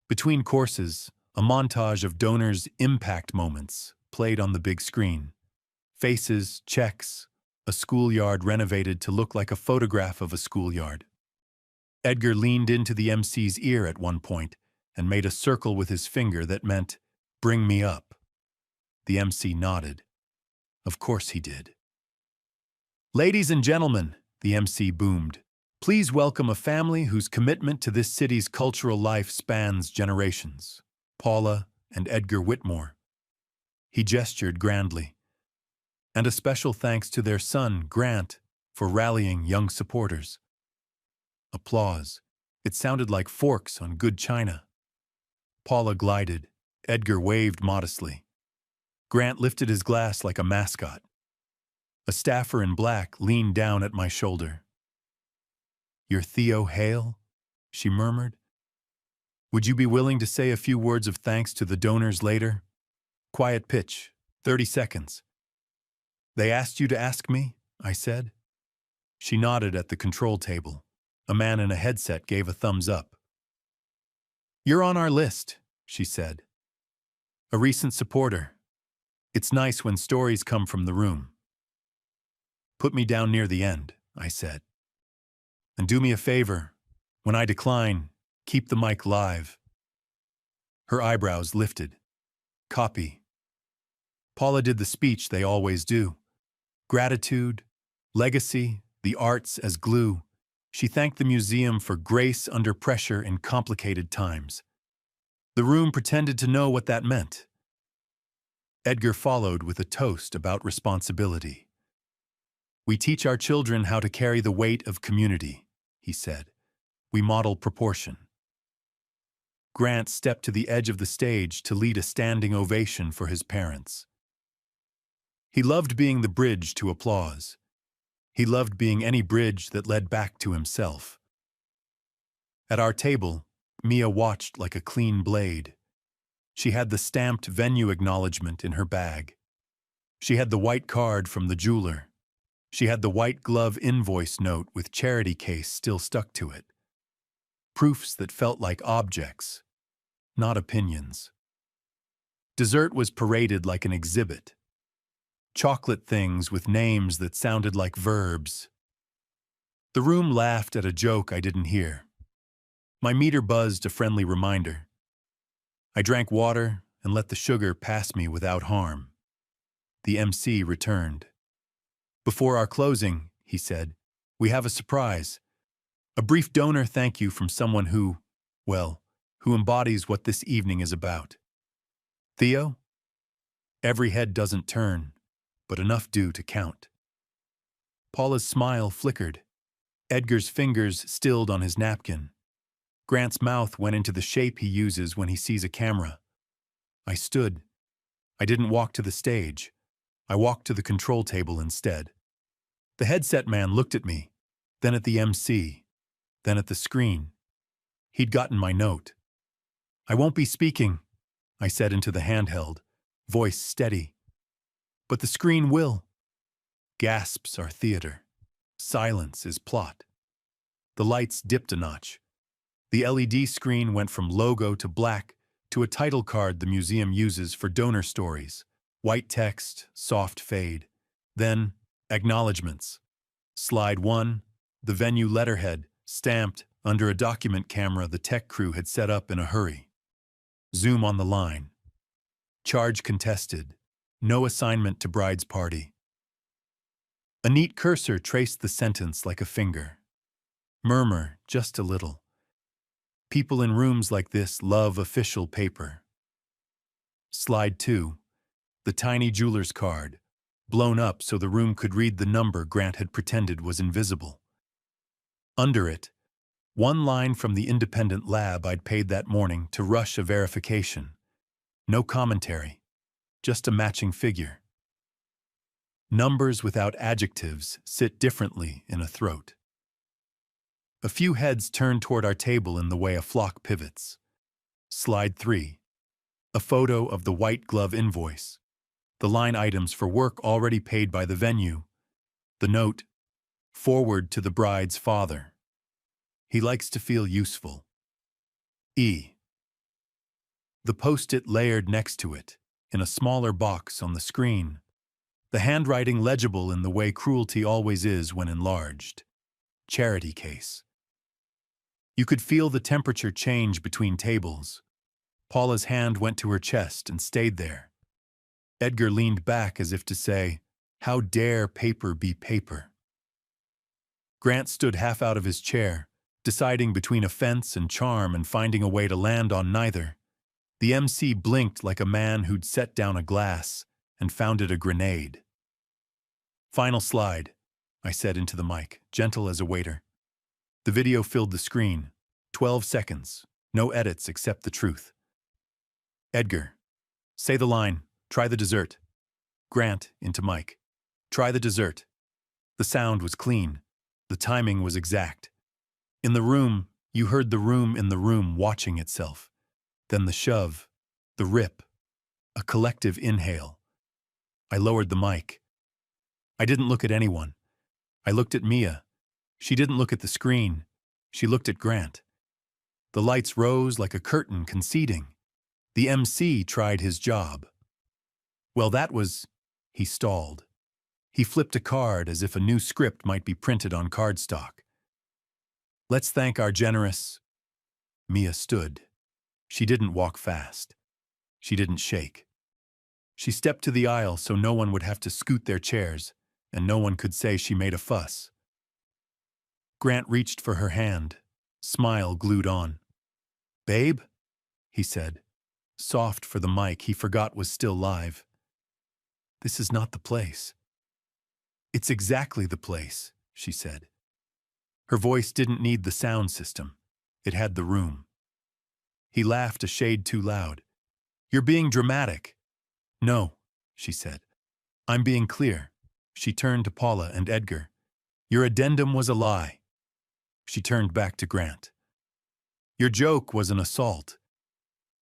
Between courses, a montage of donors' impact moments played on the big screen. Faces, checks, a schoolyard renovated to look like a photograph of a schoolyard. Edgar leaned into the MC's ear at one point and made a circle with his finger that meant, "Bring me up." The MC nodded. Of course he did. "Ladies and gentlemen," the MC boomed, "please welcome a family whose commitment to this city's cultural life spans generations. Paula and Edgar Whitmore." He gestured grandly. "And a special thanks to their son, Grant, for rallying young supporters." Applause. It sounded like forks on good china. Paula glided. Edgar waved modestly. Grant lifted his glass like a mascot. A staffer in black leaned down at my shoulder. "You're Theo Hale?" she murmured. "Would you be willing to say a few words of thanks to the donors later?" Quiet pitch, 30 seconds. "They asked you to ask me?" I said. She nodded at the control table. A man in a headset gave a thumbs up. "You're on our list," she said. "A recent supporter. It's nice when stories come from the room." "Put me down near the end," I said. "And do me a favor. When I decline, keep the mic live." Her eyebrows lifted. "Copy." Paula did the speech they always do. Gratitude, legacy, the arts as glue. She thanked the museum for grace under pressure in complicated times. The room pretended to know what that meant. Edgar followed with a toast about responsibility. "We teach our children how to carry the weight of community," he said. "We model proportion." Grant stepped to the edge of the stage to lead a standing ovation for his parents. He loved being the bridge to applause. He loved being any bridge that led back to himself. At our table, Mia watched like a clean blade. She had the stamped venue acknowledgement in her bag. She had the white card from the jeweler. She had the white glove invoice note with charity case still stuck to it. Proofs that felt like objects, not opinions. Dessert was paraded like an exhibit. Chocolate things with names that sounded like verbs. The room laughed at a joke I didn't hear. My meter buzzed a friendly reminder. I drank water and let the sugar pass me without harm. The MC returned. "Before our closing," he said, "we have a surprise. A brief donor thank you from someone who, well, who embodies what this evening is about." "Theo?" Every head doesn't turn, but enough do to count. Paula's smile flickered. Edgar's fingers stilled on his napkin. Grant's mouth went into the shape he uses when he sees a camera. I stood. I didn't walk to the stage. I walked to the control table instead. The headset man looked at me, then at the MC, then at the screen. He'd gotten my note. "I won't be speaking," I said into the handheld, voice steady. "But the screen will." Gasps are theater. Silence is plot. The lights dipped a notch. The LED screen went from logo to black to a title card the museum uses for donor stories. White text, soft fade. Then, acknowledgements. Slide 1, the venue letterhead, stamped under a document camera the tech crew had set up in a hurry. Zoom on the line. Charge contested. No assignment to bride's party. A neat cursor traced the sentence like a finger. Murmur, just a little. People in rooms like this love official paper. Slide 2, the tiny jeweler's card, blown up so the room could read the number Grant had pretended was invisible. Under it, One line from the independent lab I'd paid that morning to rush a verification. No commentary, just a matching figure. Numbers without adjectives sit differently in a throat. A few heads turned toward our table in the way a flock pivots. Slide 3. A photo of the white glove invoice. The line items for work already paid by the venue. The note, forward to the bride's father. He likes to feel useful. E. The post-it layered next to it, in a smaller box on the screen. The handwriting legible in the way cruelty always is when enlarged. Charity case. You could feel the temperature change between tables. Paula's hand went to her chest and stayed there. Edgar leaned back as if to say, "How dare paper be paper?" Grant stood half out of his chair, deciding between offense and charm and finding a way to land on neither. The MC blinked like a man who'd set down a glass and found it a grenade. "Final slide," I said into the mic, gentle as a waiter. The video filled the screen. 12 seconds. No edits except the truth. Edgar. Say the line. Try the dessert. Grant, into mic. Try the dessert. The sound was clean. The timing was exact. In the room, you heard the room in the room watching itself. Then the shove, the rip, a collective inhale. I lowered the mic. I didn't look at anyone. I looked at Mia. She didn't look at the screen. She looked at Grant. The lights rose like a curtain conceding. The MC tried his job. Well, that was... He stalled. He flipped a card as if a new script might be printed on cardstock. "Let's thank our generous..." Mia stood. She didn't walk fast. She didn't shake. She stepped to the aisle so no one would have to scoot their chairs, and no one could say she made a fuss. Grant reached for her hand, smile glued on. "Babe?" he said, soft for the mic he forgot was still live. "This is not the place." "It's exactly the place," she said. Her voice didn't need the sound system. It had the room. He laughed a shade too loud. "You're being dramatic." "No," she said. "I'm being clear." She turned to Paula and Edgar. "Your addendum was a lie." She turned back to Grant. "Your joke was an assault."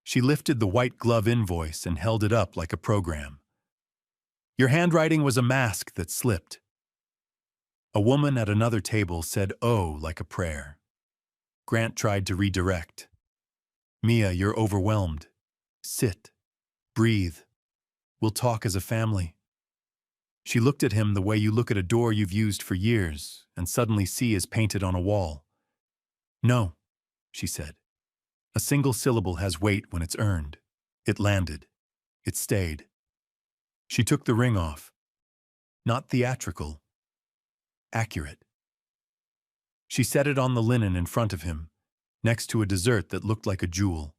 She lifted the white glove invoice and held it up like a program. "Your handwriting was a mask that slipped." A woman at another table said "oh" like a prayer. Grant tried to redirect. "Mia, you're overwhelmed. Sit. Breathe. We'll talk as a family." She looked at him the way you look at a door you've used for years and suddenly see is painted on a wall. "No," she said. "A single syllable has weight when it's earned." It landed. It stayed. She took the ring off. Not theatrical. Accurate. She set it on the linen in front of him, next to a dessert that looked like a jewel.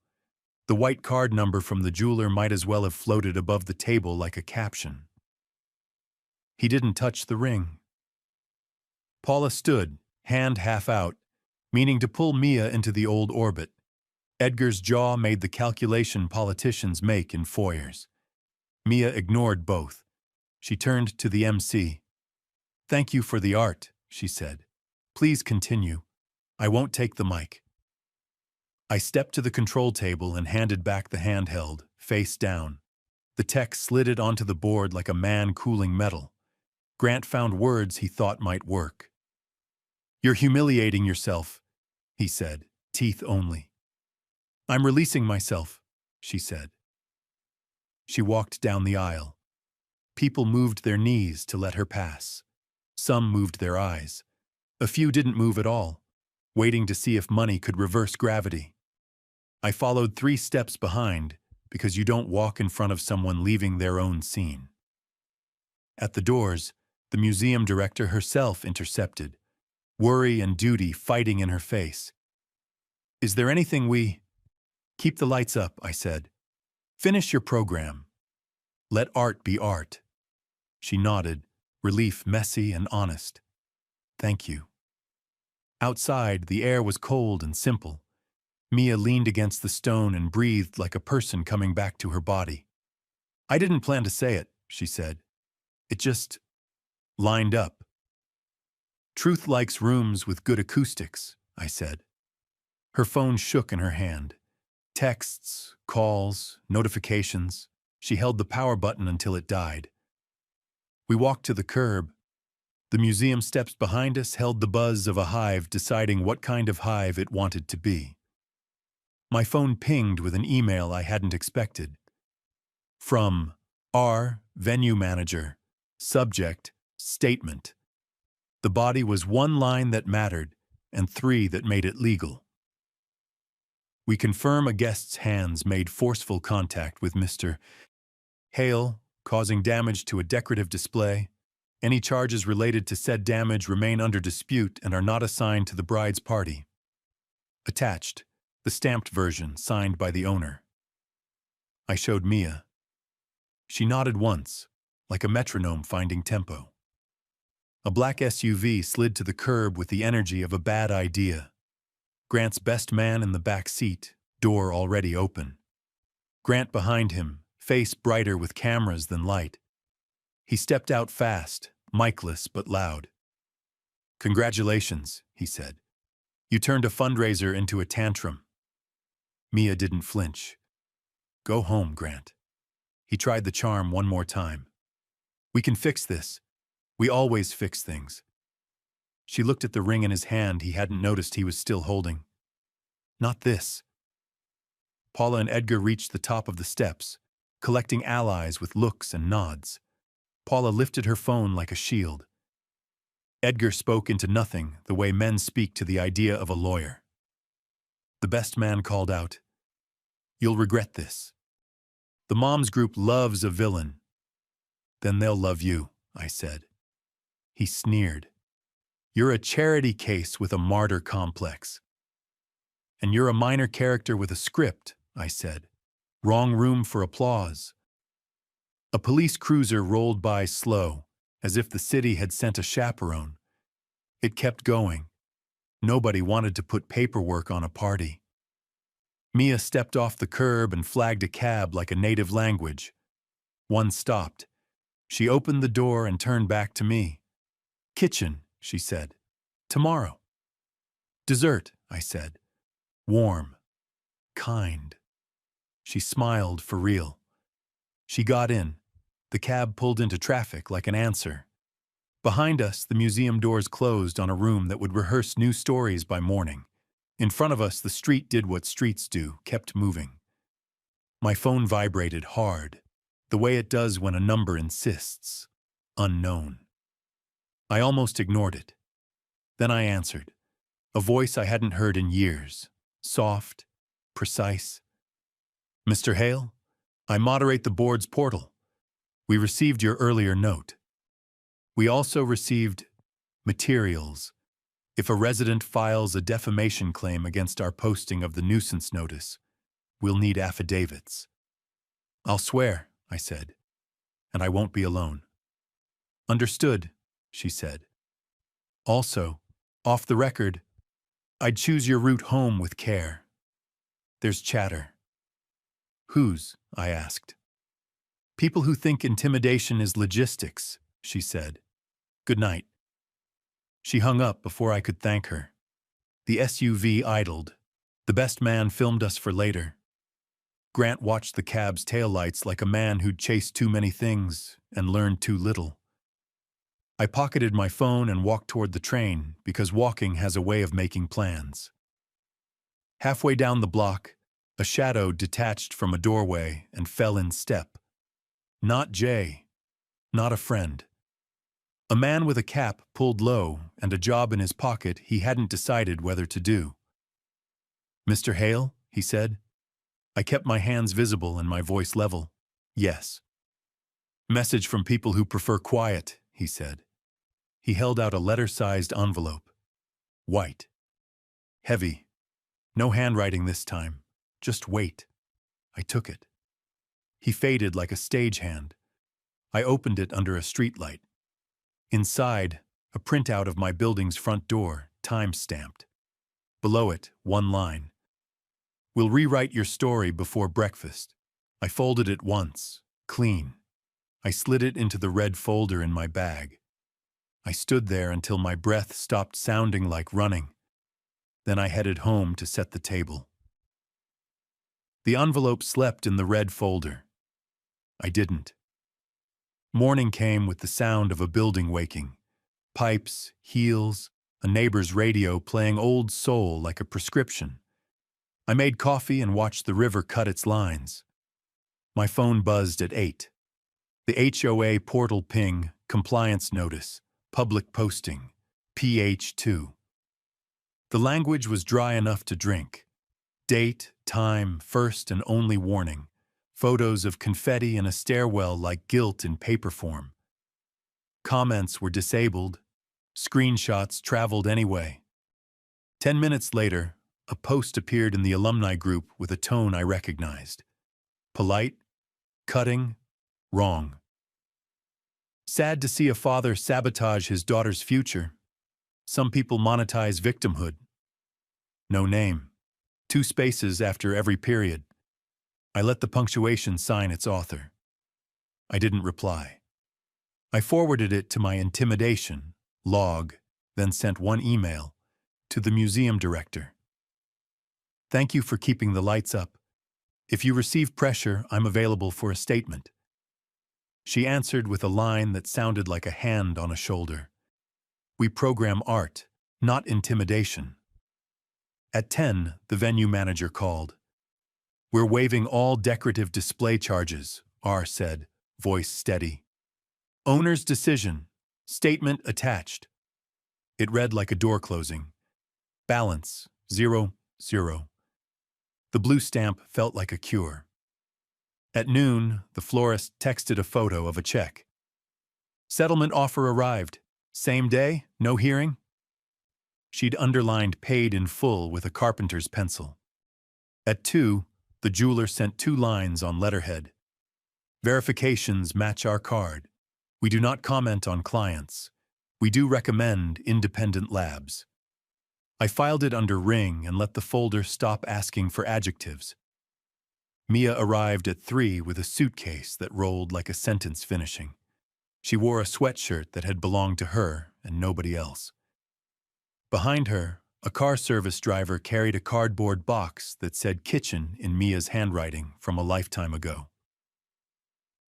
The white card number from the jeweler might as well have floated above the table like a caption. He didn't touch the ring. Paula stood, hand half out, meaning to pull Mia into the old orbit. Edgar's jaw made the calculation politicians make in foyers. Mia ignored both. She turned to the MC. "Thank you for the art," she said. "Please continue. I won't take the mic." I stepped to the control table and handed back the handheld, face down. The tech slid it onto the board like a man cooling metal. Grant found words he thought might work. "You're humiliating yourself," he said, teeth only. "I'm releasing myself," she said. She walked down the aisle. People moved their knees to let her pass. Some moved their eyes. A few didn't move at all, waiting to see if money could reverse gravity. I followed 3 steps behind, because you don't walk in front of someone leaving their own scene. At the doors, the museum director herself intercepted, worry and duty fighting in her face. "Is there anything we—" "Keep the lights up," I said. "Finish your program. Let art be art." She nodded, relief messy and honest. "Thank you." Outside, the air was cold and simple. Mia leaned against the stone and breathed like a person coming back to her body. "I didn't plan to say it," she said. "It just lined up." "Truth likes rooms with good acoustics," I said. Her phone shook in her hand. Texts, calls, notifications. She held the power button until it died. We walked to the curb. The museum steps behind us held the buzz of a hive deciding what kind of hive it wanted to be. My phone pinged with an email I hadn't expected. From R, venue manager. Subject, statement. The body was one line that mattered and 3 that made it legal. We confirm a guest's hands made forceful contact with Mr. Hale, causing damage to a decorative display. Any charges related to said damage remain under dispute and are not assigned to the bride's party. Attached, the stamped version signed by the owner. I showed Mia. She nodded once, like a metronome finding tempo. A black SUV slid to the curb with the energy of a bad idea. Grant's best man in the back seat, door already open. Grant behind him, face brighter with cameras than light. He stepped out fast, micless but loud. "Congratulations," he said. "You turned a fundraiser into a tantrum." Mia didn't flinch. "Go home, Grant." He tried the charm one more time. "We can fix this. We always fix things." She looked at the ring in his hand he hadn't noticed he was still holding. "Not this." Paula and Edgar reached the top of the steps, collecting allies with looks and nods. Paula lifted her phone like a shield. Edgar spoke into nothing, the way men speak to the idea of a lawyer. The best man called out, "You'll regret this. The moms group loves a villain." "Then they'll love you," I said. He sneered. "You're a charity case with a martyr complex." "And you're a minor character with a script," I said. "Wrong room for applause." A police cruiser rolled by slow, as if the city had sent a chaperone. It kept going. Nobody wanted to put paperwork on a party. Mia stepped off the curb and flagged a cab like a native language. One stopped. She opened the door and turned back to me. "Kitchen," she said. "Tomorrow." "Dessert," I said. "Warm. Kind." She smiled for real. She got in. The cab pulled into traffic like an answer. Behind us, the museum doors closed on a room that would rehearse new stories by morning. In front of us, the street did what streets do, kept moving. My phone vibrated hard, the way it does when a number insists. Unknown. I almost ignored it. Then I answered. A voice I hadn't heard in years. Soft, precise. "Mr. Hale, I moderate the board's portal. We received your earlier note. We also received materials. If a resident files a defamation claim against our posting of the nuisance notice, we'll need affidavits." "I'll swear," I said, "and I won't be alone." "Understood," she said. "Also, off the record, I'd choose your route home with care. There's chatter." "Whose?" I asked. "People who think intimidation is logistics," she said. "Good night." She hung up before I could thank her. The SUV idled. The best man filmed us for later. Grant watched the cab's taillights like a man who'd chased too many things and learned too little. I pocketed my phone and walked toward the train because walking has a way of making plans. Halfway down the block, a shadow detached from a doorway and fell in step. Not Jay. Not a friend. A man with a cap pulled low and a job in his pocket he hadn't decided whether to do. "Mr. Hale," he said. I kept my hands visible and my voice level. "Yes." "Message from people who prefer quiet," he said. He held out a letter-sized envelope. White. Heavy. No handwriting this time. Just wait. I took it. He faded like a stagehand. I opened it under a streetlight. Inside, a printout of my building's front door, time-stamped. Below it, one line. We'll rewrite your story before breakfast. I folded it once, clean. I slid it into the red folder in my bag. I stood there until my breath stopped sounding like running. Then I headed home to set the table. The envelope slept in the red folder. I didn't. Morning came with the sound of a building waking. Pipes, heels, a neighbor's radio playing old soul like a prescription. I made coffee and watched the river cut its lines. My phone buzzed at 8. The HOA portal ping, compliance notice, public posting, PH2. The language was dry enough to drink. Date, time, first and only warning. Photos of confetti in a stairwell like guilt in paper form. Comments were disabled. Screenshots traveled anyway. 10 minutes later, a post appeared in the alumni group with a tone I recognized. Polite, cutting, wrong. Sad to see a father sabotage his daughter's future. Some people monetize victimhood. No name. 2 spaces after every period. I let the punctuation sign its author. I didn't reply. I forwarded it to my intimidation log, then sent one email to the museum director. Thank you for keeping the lights up. If you receive pressure, I'm available for a statement. She answered with a line that sounded like a hand on a shoulder. We program art, not intimidation. At 10, the venue manager called. We're waiving all decorative display charges, R said, voice steady. Owner's decision. Statement attached. It read like a door closing. Balance, 0, 0. The blue stamp felt like a cure. At noon, the florist texted a photo of a check. Settlement offer arrived. Same day, no hearing? She'd underlined paid in full with a carpenter's pencil. At 2, the jeweler sent 2 lines on letterhead. Verifications match our card. We do not comment on clients. We do recommend independent labs. I filed it under ring and let the folder stop asking for adjectives. Mia arrived at 3 with a suitcase that rolled like a sentence finishing. She wore a sweatshirt that had belonged to her and nobody else. Behind her, a car service driver carried a cardboard box that said kitchen in Mia's handwriting from a lifetime ago.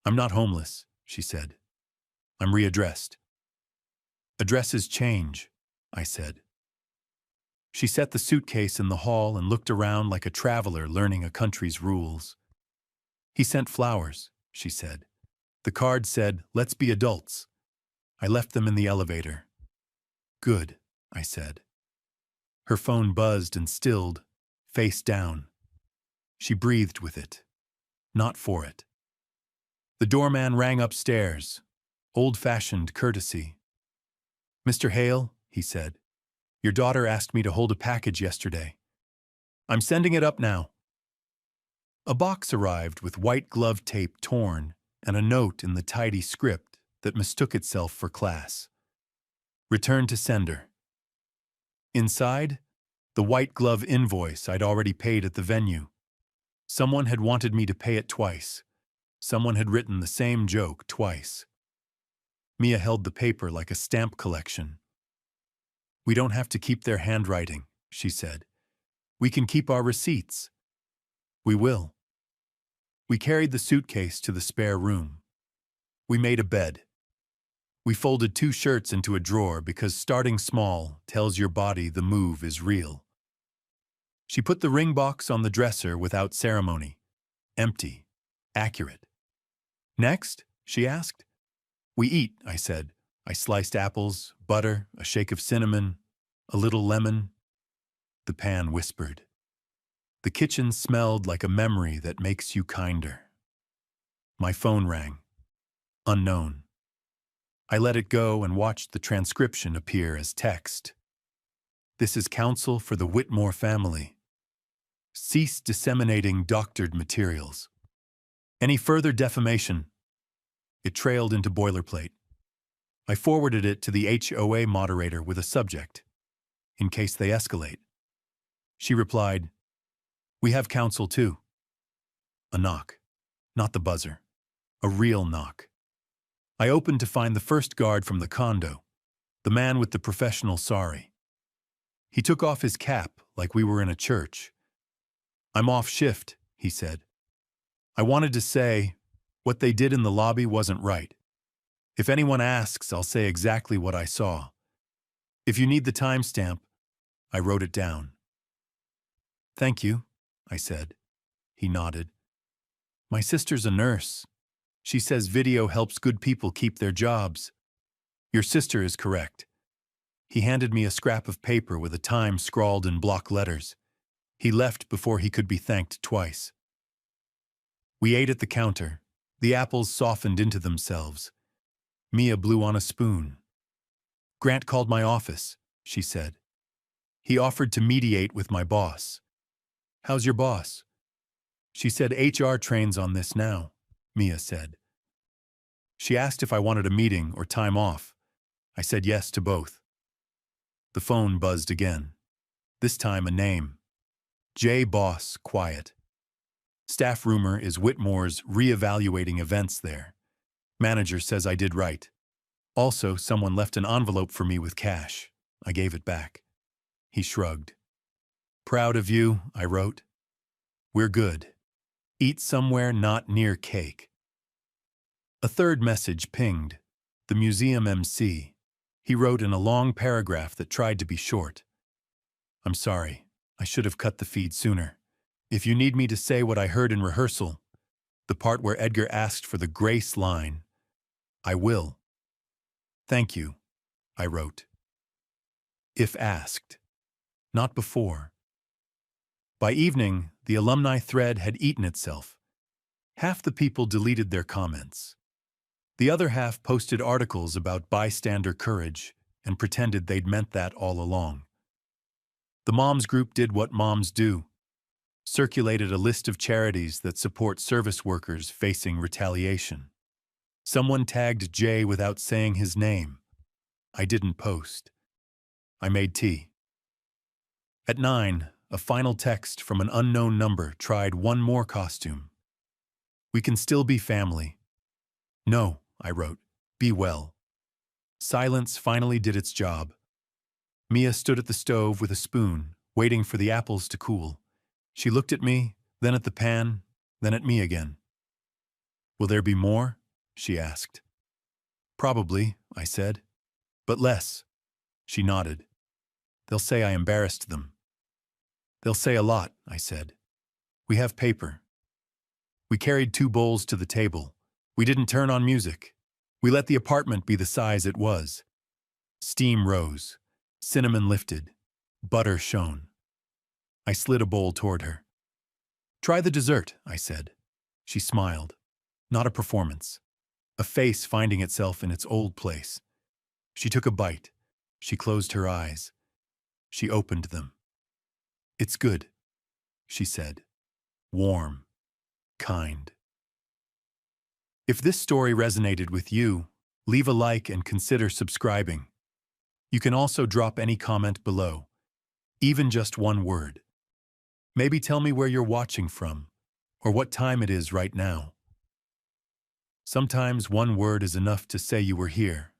I'm not homeless, she said. I'm readdressed. Addresses change, I said. She set the suitcase in the hall and looked around like a traveler learning a country's rules. He sent flowers, she said. The card said, let's be adults. I left them in the elevator. Good, I said. Her phone buzzed and stilled, face down. She breathed with it, not for it. The doorman rang upstairs, old-fashioned courtesy. Mr. Hale, he said, your daughter asked me to hold a package yesterday. I'm sending it up now. A box arrived with white glove tape torn and a note in the tidy script that mistook itself for class. Return to sender. Inside, the white glove invoice I'd already paid at the venue. Someone had wanted me to pay it twice. Someone had written the same joke twice. Mia held the paper like a stamp collection. We don't have to keep their handwriting, she said. We can keep our receipts. We will. We carried the suitcase to the spare room. We made a bed. We folded 2 shirts into a drawer because starting small tells your body the move is real. She put the ring box on the dresser without ceremony. Empty. Accurate. Next? She asked. We eat, I said. I sliced apples, butter, a shake of cinnamon, a little lemon. The pan whispered. The kitchen smelled like a memory that makes you kinder. My phone rang. Unknown. I let it go and watched the transcription appear as text. This is counsel for the Whitmore family. Cease disseminating doctored materials. Any further defamation? It trailed into boilerplate. I forwarded it to the HOA moderator with a subject. in case they escalate. She replied, "We have counsel too." A knock. Not the buzzer. A real knock. I opened to find the first guard from the condo, the man with the professional sari. He took off his cap like we were in a church. "I'm off shift," he said. I wanted to say, what they did in the lobby wasn't right. If anyone asks, I'll say exactly what I saw. If you need the timestamp, I wrote it down. "Thank you," I said. He nodded. "My sister's a nurse. She says video helps good people keep their jobs." "Your sister is correct." He handed me a scrap of paper with a time scrawled in block letters. He left before he could be thanked twice. We ate at the counter. The apples softened into themselves. Mia blew on a spoon. "Grant called my office," she said. "He offered to mediate with my boss." "How's your boss?" "She said HR trains on this now," Mia said. She asked if I wanted a meeting or time off. I said yes to both. The phone buzzed again. This time a name. J. Boss, quiet. Staff rumor is Whitmore's reevaluating events there. Manager says I did right. Also, someone left an envelope for me with cash. I gave it back. He shrugged. "Proud of you," I wrote. "We're good. Eat somewhere not near cake." A third message pinged. The museum MC. He wrote in a long paragraph that tried to be short. "I'm sorry. I should have cut the feed sooner. If you need me to say what I heard in rehearsal, the part where Edgar asked for the grace line, I will." "Thank you," I wrote. If asked. Not before. By evening, the alumni thread had eaten itself. Half the people deleted their comments. The other half posted articles about bystander courage and pretended they'd meant that all along. The moms group did what moms do. Circulated a list of charities that support service workers facing retaliation. Someone tagged Jay without saying his name. I didn't post. I made tea. At 9, a final text from an unknown number tried one more costume. "We can still be family." "No," I wrote. "Be well." Silence finally did its job. Mia stood at the stove with a spoon, waiting for the apples to cool. She looked at me, then at the pan, then at me again. "Will there be more?" she asked. "Probably," I said. "But less." She nodded. "They'll say I embarrassed them." "They'll say a lot," I said. "We have paper." We carried 2 bowls to the table. We didn't turn on music. We let the apartment be the size it was. Steam rose. Cinnamon lifted. Butter shone. I slid a bowl toward her. "Try the dessert," I said. She smiled. Not a performance. A face finding itself in its old place. She took a bite. She closed her eyes. She opened them. "It's good," she said. Warm. Kind. If this story resonated with you, leave a like and consider subscribing. You can also drop any comment below, even just one word. Maybe tell me where you're watching from, or what time it is right now. Sometimes one word is enough to say you were here.